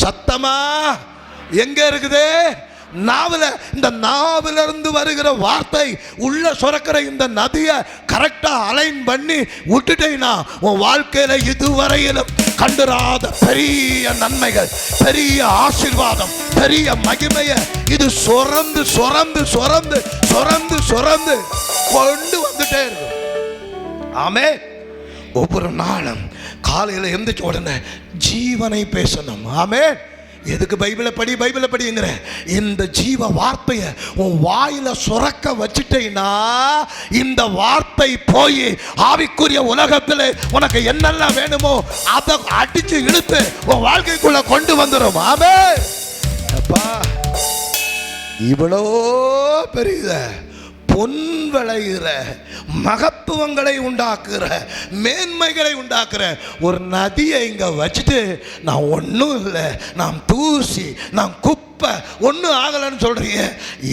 சத்தமா எங்க இருக்குது? நாவல. இந்த நாவில இருந்து வருகிற வார்த்தை உள்ள சுரக்கிற இந்த நதியை கரெக்டா அலைன் பண்ணி விட்டுட்டேனா, உன் வாழ்க்கையில இதுவரையிலும் கண்டுராத பெரிய நன்மைகள், பெரிய ஆசீர்வாதம், பெரிய மகிமையை இது சொரந்து சொரந்து சொரந்து சொரந்து சொரந்து கொண்டு வந்துட்டே இருக்கும். ஆமே. ஒவ்வொரு நாளும் காலையில் எந்திரிச்ச உடனே ஜீவனை பேசணும். ஆமே. எதுக்கு பைபிளை படி பைபிளை படிங்கிற? இந்த ஜீவ வார்த்தையை உன் வாயில சுரக்க வச்சுட்டேன்னா இந்த வார்த்தை போய் ஆவிக்குரிய உலகத்தில் உனக்கு என்னெல்லாம் வேணுமோ அதை அடிச்சு இழுத்து உன் வாழ்க்கைக்குள்ள கொண்டு வந்துடும். ஆமே. அப்பா, இவ்வளோ பெரிய பொன் விளைகிற மகத்துவங்களை உண்டாக்குற மேன்மைகளை உண்டாக்குற ஒரு நதியை இங்க வச்சுட்டு நான் ஒன்றும் இல்லை, நான் தூசி, நான் குப்பை, ஒன்றும் ஆகலைன்னு சொல்றீங்க.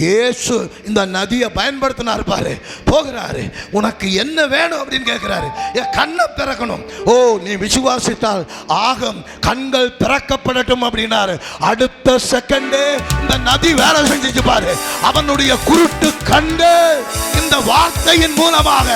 இயேசு இந்த நதியை பயன்படுத்தினார் பாரு. போகிறாரு, உனக்கு என்ன வேணும் அப்படின்னு கேட்கிறாரு. என் கண்ணை திறக்கணும். ஓ, நீ விசுவாசித்தால் ஆகும், கண்கள் திறக்கப்படட்டும் அப்படின்னாரு. அடுத்த செகண்டே இந்த நதி வேலை செஞ்சிச்சு பாரு. அவனுடைய குருட்டு கண்டு இந்த வார்த்தையின் மூலமாக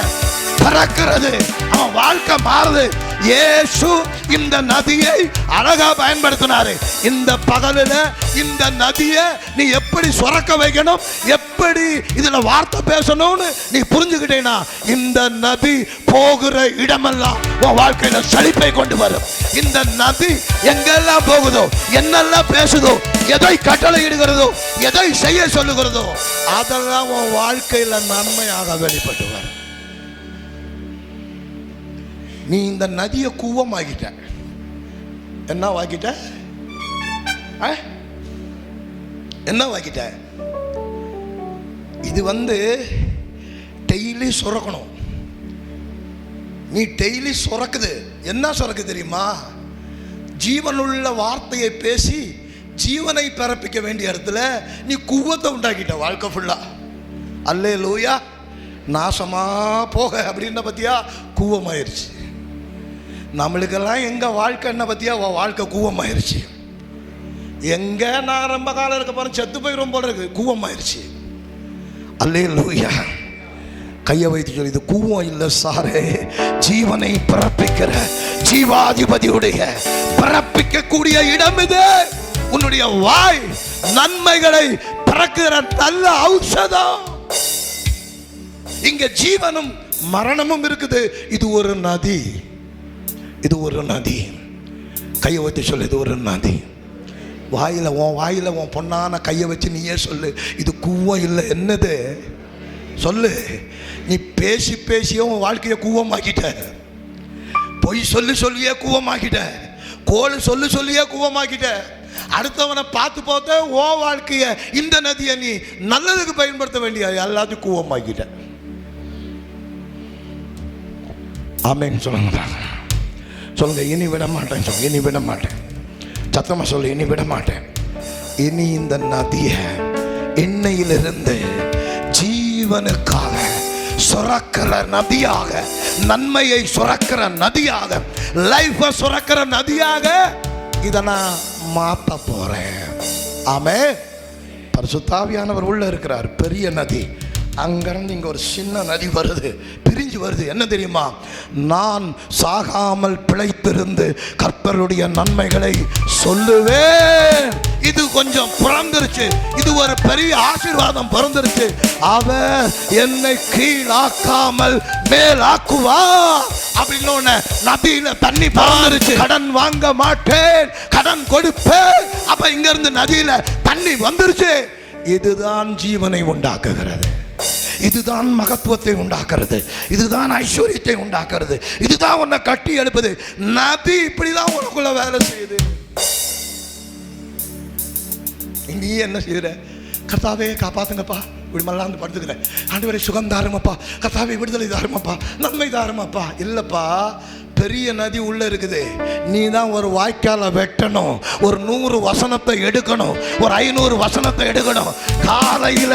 திறக்கிறது. அவன் வாழ்க்கை மாறுது. இயேசு இந்த நதியை அழகா பயன்படுத்தினாரு. இந்த பகலில் இந்த நதியை நீ எப்படி சுரக்க வைக்கணும், எப்படி இதுல வார்த்தை பேசணும்னு நீ புரிஞ்சுக்கிட்டேனா இந்த நதி போகிற இடமெல்லாம் உன் வாழ்க்கையில செழிப்பை கொண்டு வரும். இந்த நதி எங்கெல்லாம் போகுதோ, என்னெல்லாம் பேசுதோ, எதை கட்டளை இடுகிறதோ, எதை செய்ய சொல்லுகிறதோ அதெல்லாம் உன் வாழ்க்கையில நன்மையாக வெளிப்பட்டு வரும். நீ இந்த நதியை கூவமாக்கிட்ட. என்ன வாக்கிட்ட? என்ன வாக்கிட்ட? இது டெய்லி சுரக்கணும். நீ டெய்லி சுரக்குது. என்ன சுரக்கு தெரியுமா? ஜீவனுள்ள வார்த்தையை பேசி ஜீவனை பிறப்பிக்க வேண்டிய இடத்துல நீ குவத்தை உண்டாக்கிட்ட வாழ்க்கை ஃபுல்லா. அல்லேலூயா. நாசமா போக அப்படின்ன பத்தியா கூவமாயிருச்சு. நம்மளுக்கெல்லாம் எங்க வாழ்க்கை என்ன பத்தியா வாழ்க்கை கூவமாயிருச்சு. எங்க நான் ரொம்ப காலம் இருக்க போறேன், செத்து போயிரும் போல இருக்கு, கூவமாயிருச்சு. அல்லேலூயா. கையை வைத்து சொல்லி, இது கூவம் இல்லை சாரே, ஜீவனை பிறப்பிக்கிற ஜீவாதிபதியுடைய பிறப்பிக்கக்கூடிய இடம் இது. உன்னுடைய வாய் நன்மைகளை பிறக்கிற நல்ல ஔஷதம். இங்க ஜீவனும் மரணமும் இருக்குது. இது ஒரு நதி, இது ஒரு நதி. கையை வைத்து சொல்லு, இது ஒரு நதி. உன் வாயில உன் பொண்ணான கையை வச்சு நீயே சொல்லு, இது கூவம் இல்லை. என்னது சொல்லு. நீ பேசி பேசியே உன் வாழ்க்கையை கூவமாக்கிட்ட. பொய் சொல்லி சொல்லியே கூவமாக்கிட்ட. கோல் சொல்லி சொல்லியே கூவமாக்கிட்ட. அடுத்தவனை பார்த்து பார்த்த உன் வாழ்க்கைய இந்த நதியை நீ நல்லதுக்கு பயன்படுத்த வேண்டிய எல்லாத்தையும் கூவமாக்கிட்ட. ஆமென் சொல்லுங்க. சொல்லுங்க, இனி விட மாட்டேன். சொல்லுங்க, இனி விட மாட்டேன். சத்தமா சொல்லு, இனி விட மாட்டேன். இனி இந்த நதியை இன்னையிலிருந்து ஜீவனுக்காக சுரக்கிற நதியாக, நன்மையை சுரக்கிற நதியாக, லைஃபை சுரக்கிற நதியாக இதை நான் மாற்ற போறேன். ஆமென். பரிசுத்த ஆவியானவர் உள்ள இருக்கிறார். பெரிய நதி, அங்கிருந்து இங்க ஒரு சின்ன நதி வருது, பிரிஞ்சு வருது. என்ன தெரியுமா? நான் சாகாமல் பிழைத்திருந்து கர்த்தருடைய நன்மைகளை சொல்லுவேன். இது கொஞ்சம் பிறந்துருச்சு, இது ஒரு பெரிய ஆசீர்வாதம் பிறந்துருச்சு. அவர் என்னை கீழாக்காமல் மேலாக்குவா அப்படின்னு நதியில தண்ணி பிறந்துருச்சு. கடன் வாங்க மாட்டேன், கடன் கொடுப்பேன். அப்ப இங்க இருந்து நதியில தண்ணி வந்துருச்சு. இதுதான் ஜீவனை உண்டாக்குகிறது, இதுதான் மகத்துவத்தை உண்டாக்குறது, இதுதான் ஐஸ்வர்யத்தை உண்டாக்குறது, இதுதான் உன்னை கட்டி எழுப்புது. நதி இப்படிதான் உனக்குள்ள வேலை செய்யுது. நீ என்ன செய்யற? கர்த்தாவே காப்பாத்துங்கப்பா, இப்படி மல்லாந்து படுத்துக்கிறேன். ஆண்டவரே சுகம் தாருமப்பா, கர்த்தாவே விடுதலை தாருமப்பா, நன்மை தாருமப்பா. இல்லப்பா, பெரிய நதி உள்ள இருக்குது. நீ தான் ஒரு வாய்க்கால வெட்டணும், ஒரு 100 வசனத்தை எடுக்கணும், ஒரு 500 வசனத்தை எடுக்கணும். காலையில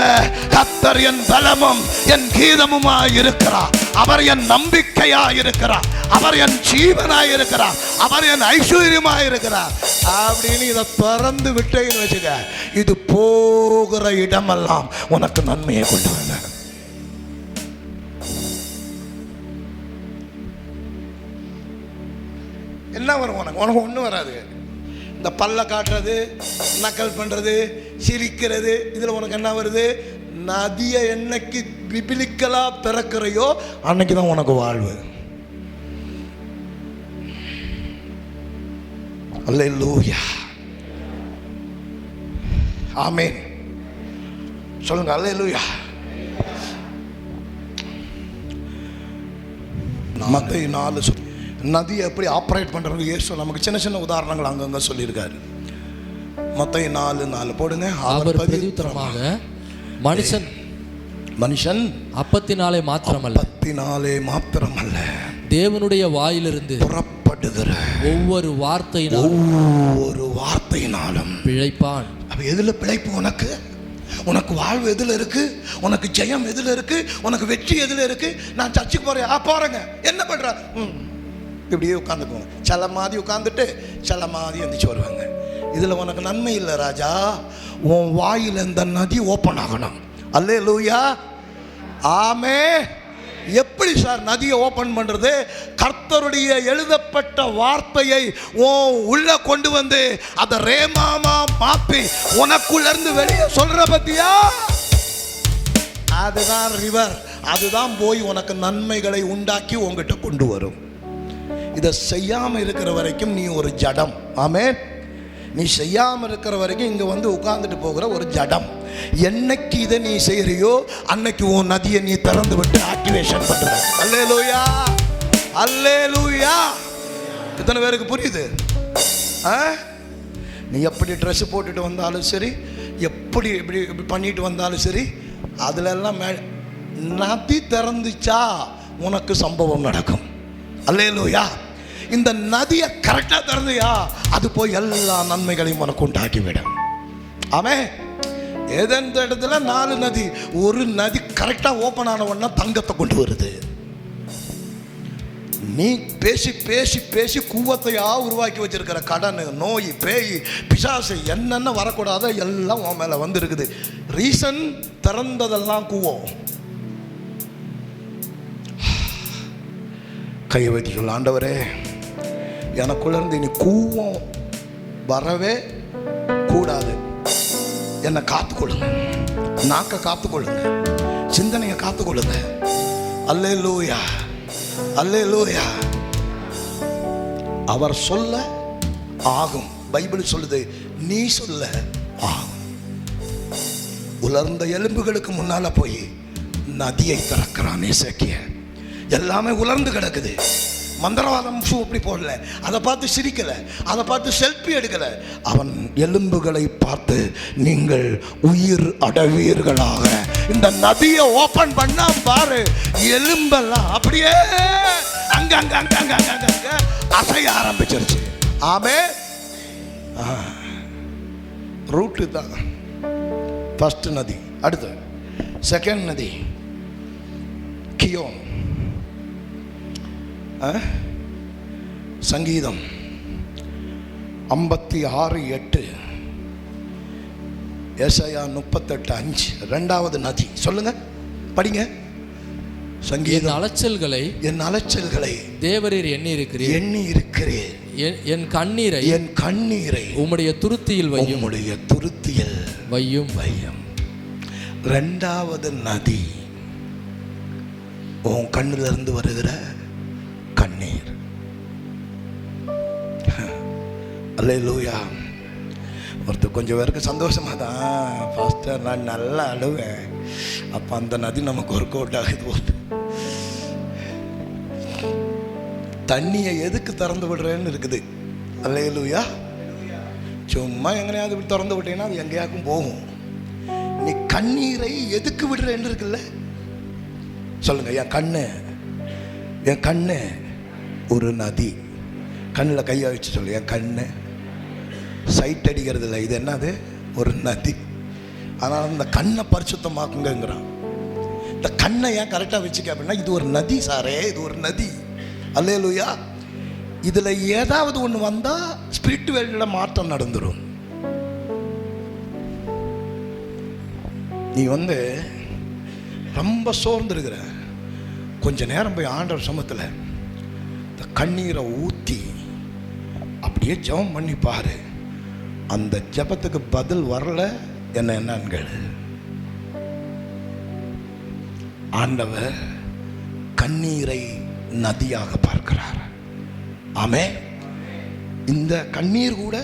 கர்த்தர் என் பலமும் என் கீதமுமா இருக்கிறார், அவர் என் நம்பிக்கையா இருக்கிறார், அவர் என் ஜீவனாய் இருக்கிறார், அவர் என் ஐஸ்வர்யமா இருக்கிறார் அப்படின்னு இதை திறந்து விட்டேன்னு வச்சுக்க, இது போகிற இடமெல்லாம் உனக்கு நன்மையை கொண்டு வந்த. என்ன வரும் உனக்கு? உனக்கு ஒன்றும் வராது. இந்த பல்ல காட்டுறது, நக்கல் பண்ணுறது, சிரிக்கிறது, இதில் உனக்கு என்ன வருது? நதியை என்னைக்கு பிபிலிக்கலாக திறக்கிறையோ அன்னைக்கு தான் உனக்கு வாழ்வு. அல்லேலூயா, ஆமென். சொல்லுங்க அல்லேலூயா. மத்தேயு 4 நதியை எப்படி ஆப்ரேட் பண்றது இயேசு நமக்கு சின்ன சின்ன உதாரணங்கள் அங்கங்க சொல்லியிருக்காரு. மத்தேயு 4:4 போடுங்க. அவர் பிரதியுத்தரமாக, மனுஷன் அப்பத்தினாலே மாத்திரமல்ல தேவனுடைய வாயிலிருந்து புறப்படுகிற ஒவ்வொரு வார்த்தையினாலும் பிழைப்பான். அப்ப எதுல பிழைப்பு உனக்கு? உனக்கு வாழ்வு எதுல இருக்கு? உனக்கு ஜெயம் எதுல இருக்கு? உனக்கு வெற்றி எதுல இருக்கு? நான் சர்ச்சுக்கு போறேன், போறேங்க, என்ன பண்ற? இப்படியே உட்காந்துக்குவோம், சில மாதிரி உட்காந்துட்டு சில மாதிரி எந்திரிச்சு வருவாங்க. இதுல உனக்கு நன்மை இல்லை ராஜா. உன் வாயில் இந்த நதி ஓப்பன் ஆகணும். அல்லேலூயா, ஆமே. எப்படி சார் நதியை ஓபன் பண்றது? கர்த்தருடைய எழுதப்பட்ட வார்த்தையை உள்ள கொண்டு வந்து அதை ரேமாமா மாப்பி உனக்குள்ள இருந்து வெளியே சொல்ற பத்தியா? அதுதான் ரிவர். அதுதான் போய் உனக்கு நன்மைகளை உண்டாக்கி உங்ககிட்ட கொண்டு வரும். இதை செய்யாம இருக்கிற வரைக்கும் நீ ஒரு ஜடம். ஆமென். நீ செய்யாம இருக்கிற வரைக்கும் இங்க வந்து உட்கார்ந்துட்டு போகிற ஒரு ஜடம். என்னைக்கு இதை நீ செய்யறியோ அன்னைக்கு உன் நதியை நீ திறந்து விட்டு ஆக்டிவேஷன் பண்ற. அல்லேலூயா, அல்லேலூயா. இத்தனை பேருக்கு புரியுது? நீ எப்படி ட்ரெஸ் போட்டுட்டு வந்தாலும் சரி, எப்படி இப்படி இப்படி பண்ணிட்டு வந்தாலும் சரி, அதுல எல்லாம் நதி திறந்துச்சா உனக்கு சம்பவம் நடக்கும். அல்லேலூயா. இந்த நதியை கரெக்டா திறந்தியா அது போய் எல்லா நன்மைகளையும் உனக்கு உண்டாக்கிவிடும். ஆமென். ஏதேன் இடத்துல 4 நதி, ஒரு நதி கரெக்டா ஓபன் ஆன உடனே தங்கத்தை கொண்டு வருது. நீ பேசி பேசி பேசி கூவத்தையா உருவாக்கி வச்சிருக்கிற கடன், நோய், பேய், பிசாசு என்னென்ன வரக்கூடாதோ எல்லாம் உன் மேல வந்து இருக்குது. ரீசன் திறந்ததெல்லாம் கூவம். கையை வைத்து சொல்ல, ஆண்டவரே எனக்குள்ள இருந்து இனி கூவம் வரவே கூடாது. என்னை காத்துக்கொள்ளுங்க, நாக்க காத்துக்கொள்ளுங்க, சிந்தனையை காத்துக்கொள்ளுங்க. அல்லேலூயா, அல்லேலூயா. அவர் சொல்ல ஆகும். பைபிள் சொல்லுது, நீ சொல்ல ஆகும். உலர்ந்த எலும்புகளுக்கு முன்னால போய் நதியை திறக்கிறான் எசேக்கியேல். எல்லாமே உலர்ந்து கிடக்குது. மந்திரவாதம் ஷூ அப்படி போடல, அதை பார்த்து சிரிக்கல, அதை பார்த்து செல்ஃபி எடுக்கல. அவன் எலும்புகளை பார்த்து நீங்கள் உயிர் அடைவீர்களாக. இந்த நதியை ஓபன் பண்ணா பாரு, எலும்பெல்லாம் அப்படியே அங்க அங்க அங்க அங்க அங்க அங்க அசைய ஆரம்பிச்சிருச்சு. ஆமே. ரூட்டு தான் ஃபர்ஸ்ட் நதி. அடுத்து செகண்ட் நதி கியோன். சங்கீதம் 56:8, ஏசாயா 38:5. இரண்டாவது நதி. சொல்லுங்க, படிங்க. சங்கீதம். என் அலைச்சல்களை தேவரீர் எண்ணி இருக்கிறீர். என் கண்ணீரை உம்முடைய துருத்தியில் வையும். இரண்டாவது நதி உன் கண்ணுல இருந்து வருகிற கண்ணீர். அல்லேலூயா. ஒருத்தர் கொஞ்சம் பேருக்கு சந்தோஷமா தான், பாஸ்டர் நான் நல்லா அழுவேன். அப்போ அந்த நதி நமக்கு ஒர்க் அவுட் ஆகுது போது. தண்ணியை எதுக்கு திறந்து விடுறேன்னு இருக்குது. அல்லேலூயா. சும்மா எங்கனையாவது இப்படி திறந்து விட்டீங்கன்னா அது எங்கேயாக்கும் போகும். நீ கண்ணீரை எதுக்கு விடுறேன்னு இருக்குல்ல. சொல்லுங்க, என் கண்ணு ஒரு நதி. கண்ணில் கையை வச்சு சொல்லு, என் கண்ணு சைட் அடிக்கிறது இல்லை, இது என்னது, ஒரு நதி. ஆனால் இந்த கண்ணை பரிசுத்தமாக்குங்கிறான். இந்த கண்ணை ஏன் கரெக்டாக வச்சுக்க அப்படின்னா, இது ஒரு நதி சாரே, இது ஒரு நதி. அல்லேலூயா. இதில் ஏதாவது ஒன்று வந்தால் ஸ்பிரிச்சுவலில் மாற்றம் நடந்துடும். நீ ரொம்ப சோர்ந்துருக்கிற, கொஞ்ச நேரம் போய் ஆண்டவர் சமூகத்தில் இந்த கண்ணீரை ஊற்றி அப்படியே ஜெபம் பண்ணி பாரு. அந்த ஜெபத்துக்கு பதில் வரல என்னன்னு ஆண்டவர் கண்ணீரை நதியாக பார்க்கிறார். ஆமே. இந்த கண்ணீர் கூட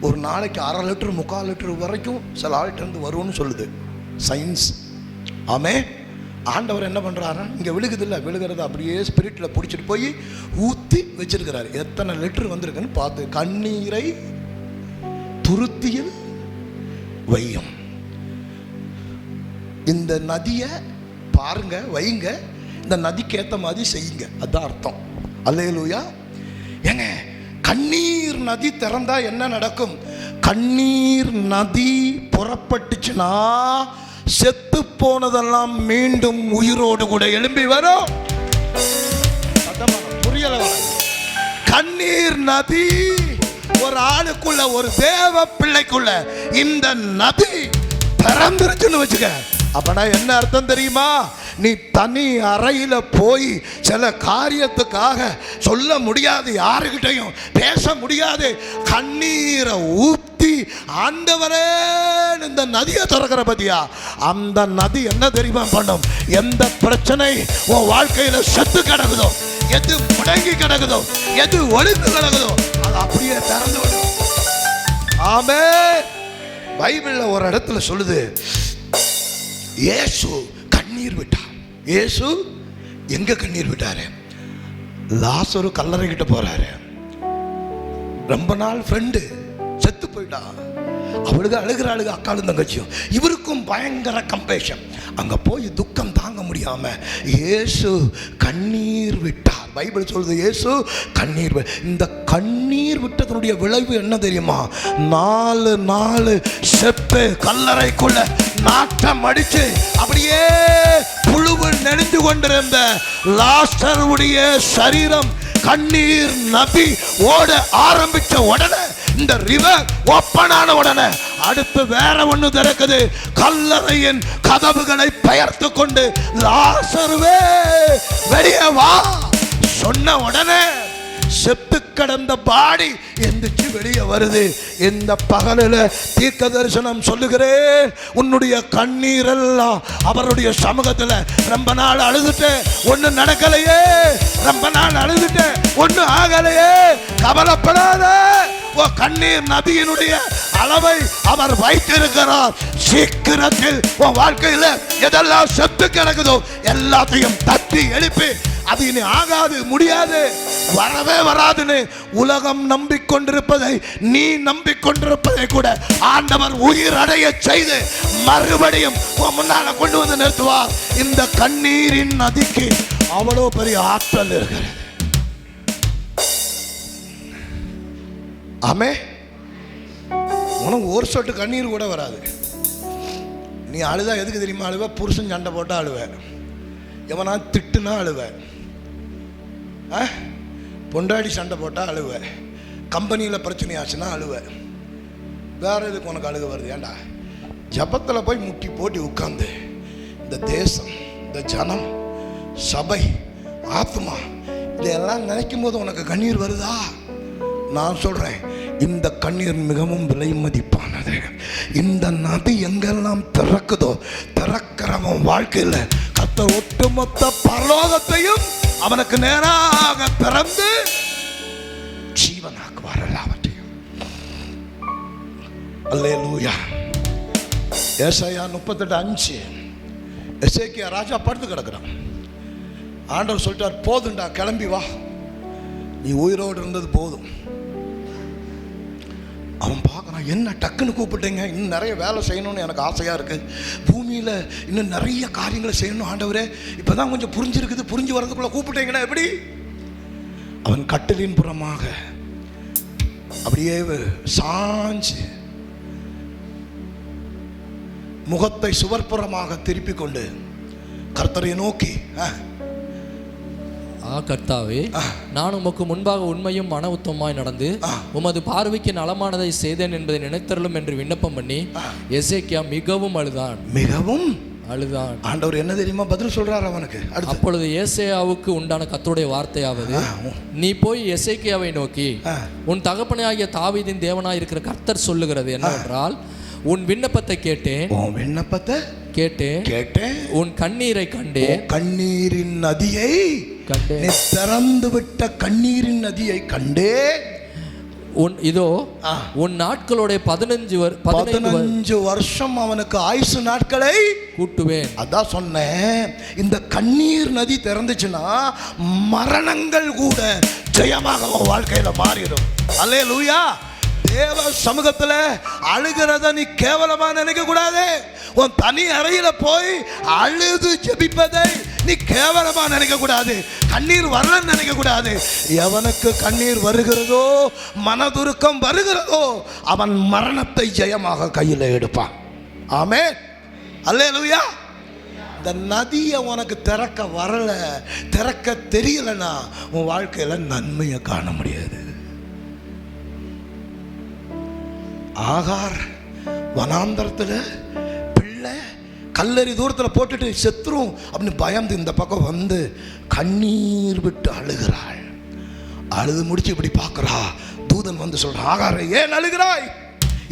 ஒரு நாளைக்கு 1/2 லிட்டர் 3/4 லிட்டர் வரைக்கும் சில ஆள்கிட்ட வரும்னு சொல்லுது சயின்ஸ். ஆமே. ஆண்டவர் என்ன பண்ணுறாரு, இங்கே விழுகுதில்ல, விழுகிறது அப்படியே ஸ்பிரிட்டில் பிடிச்சிட்டு போய் ஊற்றி வச்சிருக்கிறாரு. எத்தனை லிட்டர் வந்திருக்குன்னு பார்த்து கண்ணீரை துருத்தியில் வையும். இந்த நதியை பாருங்க, வைங்க, இந்த நதிக்கு ஏற்ற மாதிரி செய்யுங்க. அதுதான் அர்த்தம். அல்லேலூயா. ஏங்க, கண்ணீர் நதி திறந்தா என்ன நடக்கும்? கண்ணீர் நதி புறப்பட்டுச்சுன்னா செத்து போனதெல்லாம் மீண்டும் உயிரோடு கூட எழும்பி வரும். புரியல? கண்ணீர் நதி ஒரு ஆளுக்குள்ள, ஒரு தேவ பிள்ளைக்குள்ள இந்த நதி திறந்துருச்சுன்னு வச்சுக்க. அப்பனா என்ன அர்த்தம் தெரியுமா? நீ தனி அறையில போய் சில காரியத்துக்காக சொல்ல முடியாது, யாருக்கிட்டையும் பேச முடியாது, கண்ணீரை ஊத்தி ஆண்டவரே இந்த நதியை திறக்கிற பத்தியா, அந்த நதி என்ன தெரியுமா பண்ணும்? எந்த பிரச்சனை உன் வாழ்க்கையில செத்து கிடக்குதோ, எது முடங்கி கிடக்குதோ, எது ஒளிந்து கிடக்குதோ, அது அப்படியே திறந்து விடும். ஆமே. பைபிள்ல ஒரு இடத்துல சொல்லுது, இயேசு கண்ணீர் விட்டார். இயேசு எங்க கண்ணீர் விட்டாரு? லாசரு கல்லறை கிட்ட போறாரு. ரொம்ப நாள் ஃப்ரெண்டு செத்து போயிட்டா. அவளுக்கு அழுகிற அக்காலும் தங்கச்சியும். இவருக்கும் பயங்கர கம்பேஷன். அங்க போய் துக்கம் தாங்க முடியாம இயேசு கண்ணீர் விட்டார். பைபிள் சொல்லுது இயேசு கண்ணீர். இந்த கண்ணீர் விட்டதனுடைய விளைவு என்ன தெரியுமா? 4 நாள் செத்து கல்லறைக்குள்ள நாட்டம் அடிச்சு அப்படியே புழுவு நெளிந்து கொண்டிருந்த லாசருடைய சரீரம் கண்ணீர் நதி ஓட ஆரம்பிச்ச உடனே, இந்த ரிவர் ஓப்பன் ஆன உடனே அடுத்து வேற ஒண்ணு திறக்குது. கல்லறையின் கதவுகளை பெயர்த்து கொண்டு லாசருவே வெளியே வா சொன்ன உடனே செத்து கடந்த பாடி எந்திரிச்சு வெளியே வருது. இந்த பகலில் தீர்க்க தரிசனம் சொல்லுகிறேன், உன்னுடைய கண்ணீரெல்லாம் அவருடைய சமூகத்தில் ரொம்ப நாள் அழுதுட்டு ஒண்ணு நடக்கலையே, ரொம்ப நாள் அழுதுட்டு ஒண்ணு ஆகலையே, கவலைப்படாத. கண்ணீர் நதியினுடைய அளவை அவர் வைத்திருக்கிறார். சீக்கிரத்தில் உன் வாழ்க்கையில் எதெல்லாம் செத்து கிடக்குதோ எல்லாத்தையும் தட்டி எழுப்பி, அது இனி ஆகாது, முடியாது, வரவே வராதுன்னு உலகம் நம்பிக்கொண்டிருப்பதை, நீ நம்பிக்கொண்டிருப்பதை கூட ஆண்டவர் உயிர் அடைய செய்து மறுபடியும் முன்னால கொண்டு வந்து நிறுத்துவார். இந்த கண்ணீரின் நதிக்கு அவ்வளோ பெரிய ஆற்றல் இருக்கிறது. ஆமே. உனக்கு ஒரு சொட்டு கண்ணீர் கூட வராது. நீ அழுதா எதுக்கு தெரியுமா அழுவ? புருஷன் சண்டை போட்டா அழுவ, எவனா திட்டுனா அழுவேன், பொண்டாடி சண்டை போட்டால் அழுவேன், கம்பெனியில் பிரச்சனை ஆச்சுன்னா அழுவேன். வேற எதுக்கு உனக்கு அழுக வருது? ஏண்டா ஜபத்தில் போய் முட்டி போட்டு உட்காந்து இந்த தேசம், இந்த ஜனம், சபை, ஆத்மா இதெல்லாம் நினைக்கும் போது உனக்கு கண்ணீர் வருதா? நான் சொல்றேன், இந்த கண்ணீர் மிகவும் விலை மதிப்பானது. இந்த நதி எங்கெல்லாம் திறக்குதோ, திறக்கிறவன் வாழ்க்கையில் கர்த்தர் ஒட்டுமொத்த பரலோகத்தையும் அவனுக்கு நேராக திறந்து ஜீவனாக்குவார் எல்லாவற்றையும். அல்லேலூயா. ஏசாயா 38:5. எசேக்கியா ராஜா படுத்து கிடக்குறான். ஆண்டவர் சொல்லிட்டார், போதுண்டா, கிளம்பி வா, நீ உயிரோடு இருந்தது போதும். அவன் பார்க்குறான், என்ன டக்குன்னு கூப்பிட்டீங்க, இன்னும் நிறைய வேலை செய்யணும்னு எனக்கு ஆசையாக இருக்குது, பூமியில் இன்னும் நிறைய காரியங்களை செய்யணும் ஆண்டவரே, இப்போ தான் கொஞ்சம் புரிஞ்சிருக்குது, புரிஞ்சு வர்றதுக்குள்ளே கூப்பிட்டீங்கன்னா எப்படி? அவன் கட்டிலின் புறமாக அப்படியே சாஞ்சு முகத்தை சுவர்புறமாக திருப்பி கொண்டு கர்த்தரை நோக்கி, கர்த்தாவே, நான் உமக்கு முன்பாக உண்மையும் மன உத்தமமாய் நடந்து உமது பார்வைக்கு நலமானதை செய்தேன் என்பதை நினைத்தருளும் என்று விண்ணப்பம் பண்ணி எசேக்கியா மிகவும் அழுதான். ஆண்டவர் என்ன தெரியுமா பதில் சொல்றார் அவனுக்கு? அப்பொழுது ஏசாயாவுக்கு உண்டான கர்த்தருடைய வார்த்தையாவது, நீ போய் எசேக்கியாவை நோக்கி, உன் தகப்பனாகிய தாவீதின் தேவனாய் இருக்கிற கர்த்தர் சொல்லுகிறது என்னவென்றால், உன் விண்ணப்பத்தை கேட்டேன், உன் கண்ணீரை கண்டேன், கண்ணீரின் நதியை கண்டேன், திறந்து விட்ட கண்ணீரின் நதியை கண்டேன். இதோ உன் நாட்களுடைய 15 வருஷம் அவனுக்கு ஆயுசு நாட்களை கூட்டுவேன். அதான் சொன்னேன், இந்த கண்ணீர் நதி திறந்துச்சுன்னா மரணங்கள் கூட ஜெயமாக வாழ்க்கையில மாறிடும். அல்லேலூயா. தேவ சமூகத்துல அழுகிறத நீ கேவலமா நினைக்க கூடாது. உன் தனி அறையில போய் அழுது ஜெபிப்பதை நீ கேவலமா நினைக்க கூடாது. கண்ணீர் வரலன்னு நினைக்க கூடாது. எவனுக்கு கண்ணீர் வருகிறதோ, மனதுருக்கம் வருகிறதோ, அவன் மரணத்தை ஜெயமாக கையில் எடுப்பான். ஆமென். அல்லேலூயா. இந்த நதியை உனக்கு திறக்க வரல, திறக்க தெரியலன்னா உன் வாழ்க்கையில நன்மையை காண முடியாது. ஆகார் வனாந்தரத்தில் பிள்ளை கல்லறி தூரத்தில் போட்டுட்டு செத்துரும் அப்படின்னு பயந்து இந்த பக்கம் வந்து கண்ணீர் விட்டு அழுகிறாள். அழுது முடிச்சு இப்படி பார்க்குறா. தூதன் வந்து சொல்றான், ஆகாரை ஏன் அழுகிறாய்,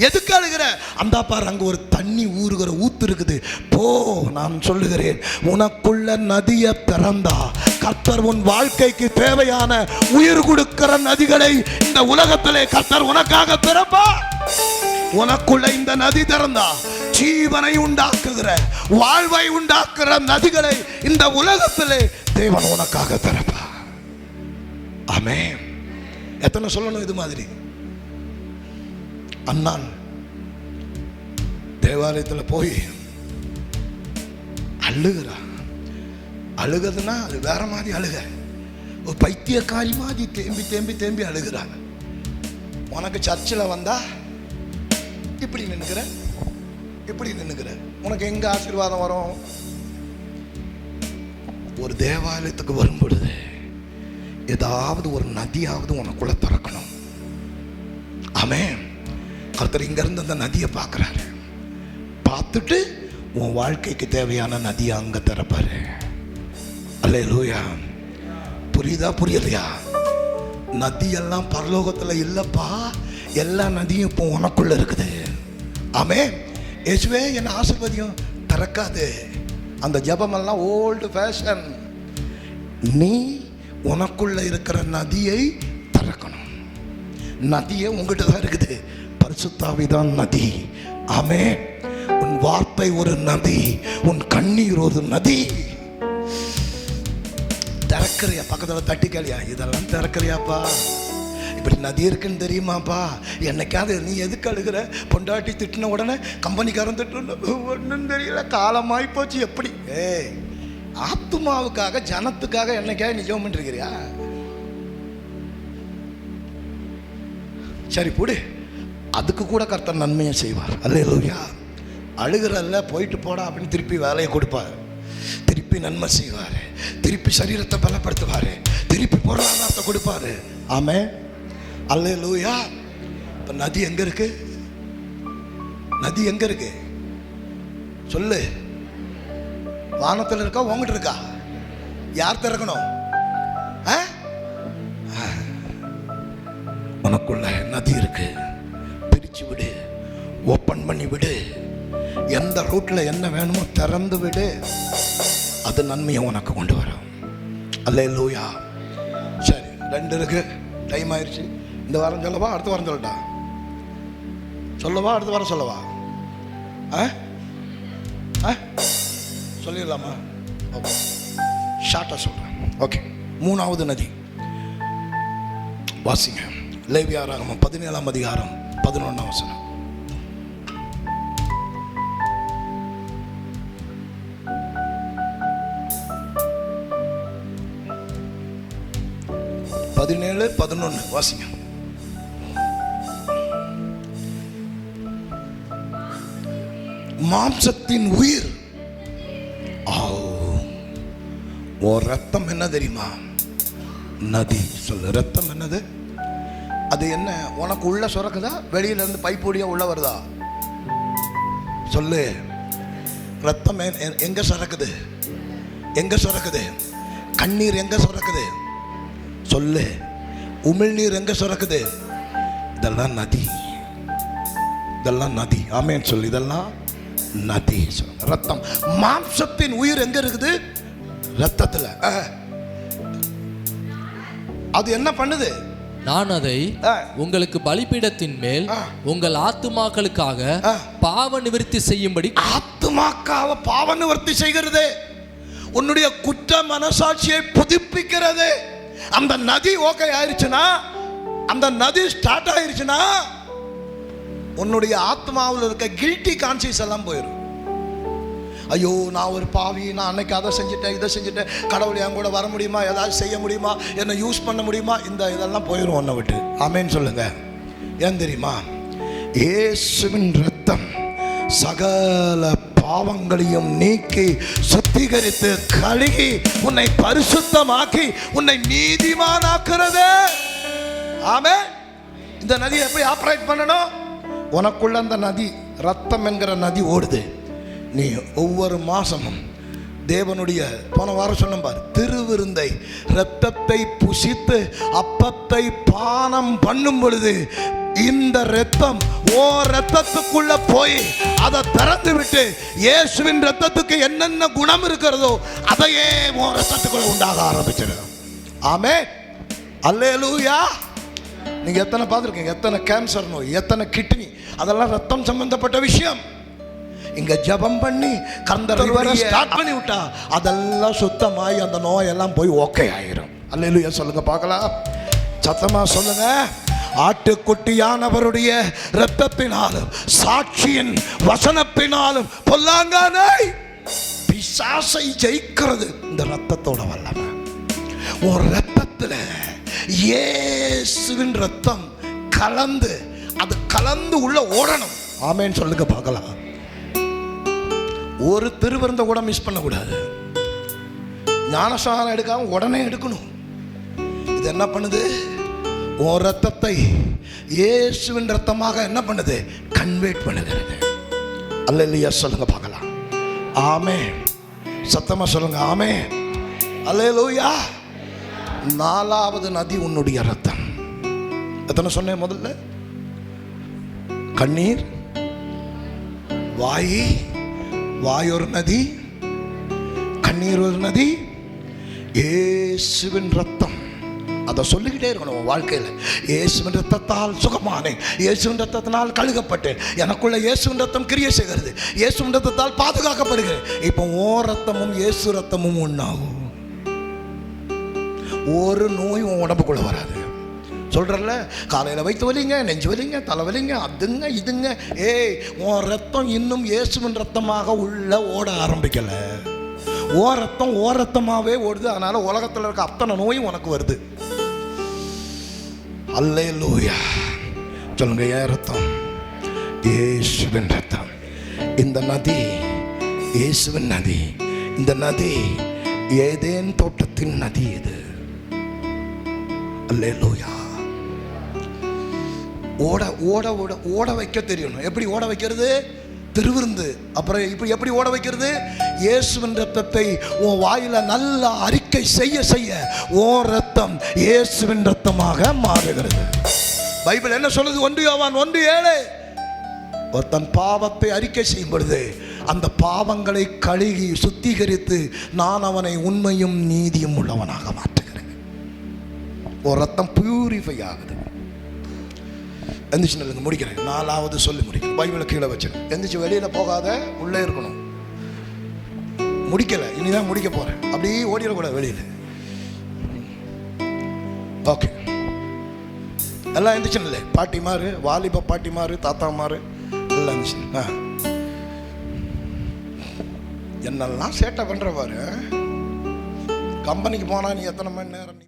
எதுக்கு அழுகிற? அந்த பாரு, அங்கே ஒரு தண்ணி ஊறுகிற ஊத்து இருக்குது, போ, நான் சொல்லுகிறேன், உனக்குள்ள நதியை திறந்தா கர்த்தர் உன் வாழ்க்கைக்கு தேவையான உயிர் கொடுக்கிற நதிகளை இந்த உலகத்திலே கர்த்தர் உனக்காக திறப்பா. உனக்குள்ள இந்த நதி திறந்தா ஜீவனை உண்டாக்குகிற, வாழ்வை உண்டாக்குற நதிகளை இந்த உலகத்திலே தேவன் உனக்காக திறப்பா. ஆமென். எத்தனை சொல்லணும் இது மாதிரி? அண்ணான் தேவாலயத்தில் போய் அழுகிறா. அழுகுதுன்னா அது வேற மாதிரி அழுக, ஒரு பைத்தியக்காரி மாதிரி தேம்பி அழுகிறாங்க. உனக்கு சர்ச்சில் வந்தா இப்படி நின்னுக்கிற, உனக்கு எங்க ஆசீர்வாதம் வரும்? ஒரு தேவாலயத்துக்கு வரும் பொழுது ஏதாவது ஒரு நதியாவது உனக்குள்ள திறக்கணும். ஆமென். கர்த்தர் இங்க இருந்து அந்த நதியை பார்க்கிறாரு. பார்த்துட்டு உன் வாழ்க்கைக்கு தேவையான நதியை அங்க திறப்பாரு. அல்லேலூயா. புரியுதா புரியலையா? நதியெல்லாம் பரலோகத்துல இல்லப்பா, எல்லா நதியும் இப்போ உனக்குள்ள இருக்குது. ஆமென். இயேசுவே என்ன ஆசீர்வதியும் திறக்காது. அந்த ஜெபமெல்லாம் ஓல்டு ஃபேஷன். நீ உனக்குள்ள இருக்கிற நதியை திறக்கணும். நதியை உங்ககிட்ட தான் இருக்குது. பரிசுத்த ஆவிதான் நதி. ஆமென். உன் வார்த்தை ஒரு நதி, உன் கண்ணீர் ஒரு நதி. திறக்கிறியா? பக்கத்தில் தட்டி கேளியா, இதெல்லாம் திறக்கிறியாப்பா? இப்படி நதி இருக்குன்னு தெரியுமாப்பா? என்னைக்காவது நீ எதுக்கு அழுகிற? பொண்டாட்டி திட்டின உடனே கம்பெனிக்காரன் திட்டு ஒன்றும் தெரியல, காலமாய் போச்சு. எப்படி? ஆத்துமாவுக்காக, ஜனத்துக்காக என்னைக்காவது நீ ஜெபம் பண்ணிருக்கிறியா? சரி போடு, அதுக்கு கூட கர்த்தர் நன்மையை செய்வார். அல்லேலூயா. அழுகிறல்ல, போயிட்டு போடா அப்படின்னு திருப்பி வேலையை கொடுப்பார். திருப்பி நன்மை செய்வார், திருப்பி சரீரத்தை பலப்படுத்துவார், திருப்பி பொருளாதாரத்தை கொடுப்பாரு. ஆமென், அல்லேலூயா. இப்போ நதி எங்க இருக்கு? நதி எங்க இருக்கு சொல்லு. வானத்தில் இருக்கா, உங்ககிட்ட இருக்கா? யார் திறக்கணும்? உனக்குள்ள நதி இருக்கு, பிரிச்சு விடு, ஓப்பன் பண்ணி விடு. எந்த ரூட்ல என்ன வேணுமோ திறந்து விடு, அது நன்மையை உனக்கு கொண்டு வரும். அல்லேலூயா. சரி, 2 இருக்கு, டைம் ஆயிடுச்சு. இந்த வாரம் சொல்லவா, அடுத்த வாரம் சொல்லட்டா? சொல்லவா, அடுத்த வாரம் சொல்லவா? சொல்லிடலாமா? ஷார்ட்டா சொல்றேன். ஓகே, 3வது நதி வாசிங்க. லேவியராகமம் 17ஆம் அதிகாரம் 11ஆம் வசனம். பதினேழு 11 வாசிங்க. மாம்சத்தின் உயிர். ரத்தம் என்ன தெரியுமா? நதி. சொல்லு, ரத்தம் என்னது? அது என்ன உனக்கு உள்ள சுரக்குதா, வெளியில இருந்து பைப் வழியா உள்ள வருதா? சொல்லு. ரத்தம் எங்க சுரக்குது? எங்க சுரக்குது? கண்ணீர் எங்க சுரக்குது? சொல்லு. உமிழ்நீர் எங்க சுரக்குது? இதெல்லாம் நதி, இதெல்லாம் நதி. ஆமென் சொல்லு. இதெல்லாம் நதி. ரத்தம். மாம்சத்தின் உயிர் எங்க இருக்குது? ரத்தத்துல. அது என்ன பண்ணுது? நான் அதை உங்களுக்கு பலிபீடத்தின் மேல் உங்கள் ஆத்துமாக்களுக்காக பாவ நிவர்த்தி செய்யும்படி. ஆத்துமாக்காக பாவ நிவர்த்தி செய்கிறது, உன்னுடைய குற்ற மனசாட்சியை புதுப்பிக்கிறது. அந்த நதி ஓகே ஆயிருச்சுன்னா, அந்த நதி ஸ்டார்ட் ஆயிருச்சுன்னா, உன்னுடைய ஆத்மாவில் இருக்க கில்ட்டி கான்சியஸ் எல்லாம் போயிடும். ஐயோ, நான் ஒரு பாவி, நான் அன்னைக்கு அதை செஞ்சுட்டேன், இதை செஞ்சுட்டேன், கடவுள் என் கூட வர முடியுமா, ஏதாவது செய்ய முடியுமா, என்னை யூஸ் பண்ண முடியுமா, இதெல்லாம் போயிடும் உன்னை விட்டு. ஆமேன்னு சொல்லுங்க. ஏன் தெரியுமா? இயேசுவின் ரத்தம் சகல பாவங்களையும் நீக்கி சுத்திகரித்து கழுகி உன்னை பரிசுத்தமாக்கி உன்னை நீதிமானாக்குறது. ஆமென். இந்த நதியை எப்படி ஆப்ரேட் பண்ணணும்? உனக்குள்ள அந்த நதி, ரத்தம் என்கிற நதி ஓடுது. நீ ஒவ்வொரு மாசமும் தேவனுடைய, போன வாரம் சொன்ன பாரு, திருவிருந்தை, இரத்தத்தை புசித்து அப்பத்தை பானம் பண்ணும் பொழுது இந்த இரத்தம் ஓ ரத்தத்துக்குள்ள போய் அதை திறந்து விட்டு இயேசுவின் ரத்தத்துக்கு என்னென்ன குணம் இருக்கிறதோ அதையே ஓ ரத்தத்துக்குள்ள உண்டாக ஆரம்பிச்சிடும். ஆமென், அல்லேலூயா. நீங்க எத்தனை பார்த்துருக்கீங்க? எத்தனை கேன்சர் நோய், எத்தனை கிட்னி, அதெல்லாம் ரத்தம் சம்பந்தப்பட்ட விஷயம். இங்க ஜபம் பண்ணி கந்தரை ஸ்டார்ட் பண்ணி விட்டா அதெல்லாம் சுத்தமாயி அந்த நோயெல்லாம் போய் ஓகே ஆயிரும். அல்லேலூயா சொல்லுங்க பார்க்கலாம், சத்தமா சொல்லுங்க. ஆட்டுக்குட்டியானவருடைய இரத்தத்தினாலும் சாட்சியின் வசனத்தினாலும் பொல்லாங்கானை பிசாசை ஜெயிக்கிறது இந்த ரத்தத்தோட வல்லமை. ஒரு ரத்தத்துல இயேசுவின் ரத்தம் கலந்து, அது கலந்து உள்ள ஓடணும். ஆமேன்னு சொல்லுங்க பார்க்கலாம். ஒரு திருவிருந்த கூட மிஸ் பண்ணக்கூடாது. ஞானஸ்நானம் எடுக்காம உடனே எடுக்கணும். இது என்ன பண்ணுது? உன் ரத்தத்தை இயேசுவின் ரத்தமாக என்ன பண்ணுது? கன்வெர்ட் பண்ணுகிறது. அல்லேலூயா சொல்லுங்க பார்க்கலாம். ஆமென், சத்தமா சொல்லுங்க. ஆமென், அல்லேலூயா. 4வது நதி உன்னுடைய ரத்தம். எத்தனை சொன்னேன் முதல்ல? கண்ணீர், வாய் ஒரு நதி, கண்ணீர் ஒரு நதி, இயேசுவின் ரத்தம். அதை சொல்லிக்கிட்டே இருக்கணும் உன் வாழ்க்கையில். இயேசுவின் ரத்தத்தால் சுகமானேன், இயேசுவின் ரத்தத்தினால் கழுகப்பட்டேன், எனக்குள்ள இயேசுவின் ரத்தம் கிரியை செய்கிறது, இயேசுவின் ரத்தத்தால் பாதுகாக்கப்படுகிறேன். இப்போ ஓ ரத்தமும் இயேசு ரத்தமும் ஒன்றாகும். ஒரு நோய் உன் உடம்புக்குள்ள வராது. சொல்றல, காலையில் வயிற்று வலிங்க, நெஞ்சு வலிங்க, தலை வலிங்க, அதுங்க இதுங்க. ஏய், உன் ரத்தம் இன்னும் இயேசுவின் ரத்தமாக உள்ள ஓட ஆரம்பிக்கல. ஓ ரத்தமாவே ஓடுது. அதனால உலகத்தில் இருக்க அத்தனை நோயும் உனக்கு வருது. அல்லேலூயா சொல்லுங்க. ஏன் ரத்தம்? இயேசுவின் ரத்தம். இந்த நதி இயேசுவின் நதி. இந்த நதி ஏதேன் தோட்டத்தின் நதி இது. அல்லேலூயா. ஓட ஓட ஓட ஓட வைக்க தெரியணும். எப்படி ஓட வைக்கிறது? திருவிருந்து. அப்புறம் இப்படி எப்படி ஓட வைக்கிறது? இயேசுவின் ரத்தத்தை உன் வாயில நல்ல அறிக்கை செய்ய செய்ய உன் ரத்தம் இயேசுவின் ரத்தமாக மாறுகிறது. பைபிள் என்ன சொல்லுது? 1 யோவான் 1:7, தன் பாவத்தை அறிக்கை செய்யும் பொழுது அந்த பாவங்களை கழுகி சுத்திகரித்து நான் அவனை உண்மையும் நீதியும் உள்ளவனாக மாற்றுகிறேன். ஒரு ரத்தம் பியூரிஃபை ஆகுது. எந்திரிச்சு நில்லுங்க, முடிக்கிறேன். 4வது சொல்லி முடிக்கிறேன். பைபிளை கீழே வச்சிருக்கேன். எந்திரிச்சு வெளியில போகாத, உள்ளே இருக்கணும். முடிக்கல, இனிதான் முடிக்க போறேன். அப்படியே ஓடிடக்கூடாது வெளியில. ஓகே, எல்லாம் எந்திரிச்சு நில்ல. பாட்டிமாரு, வாலிப பாட்டிமாரு, தாத்தாமாரு எல்லாம் எந்திரிச்சு. என்னெல்லாம் சேட்டை பண்ற பாரு. கம்பெனிக்கு போனா நீ எத்தனை மணி நேரம்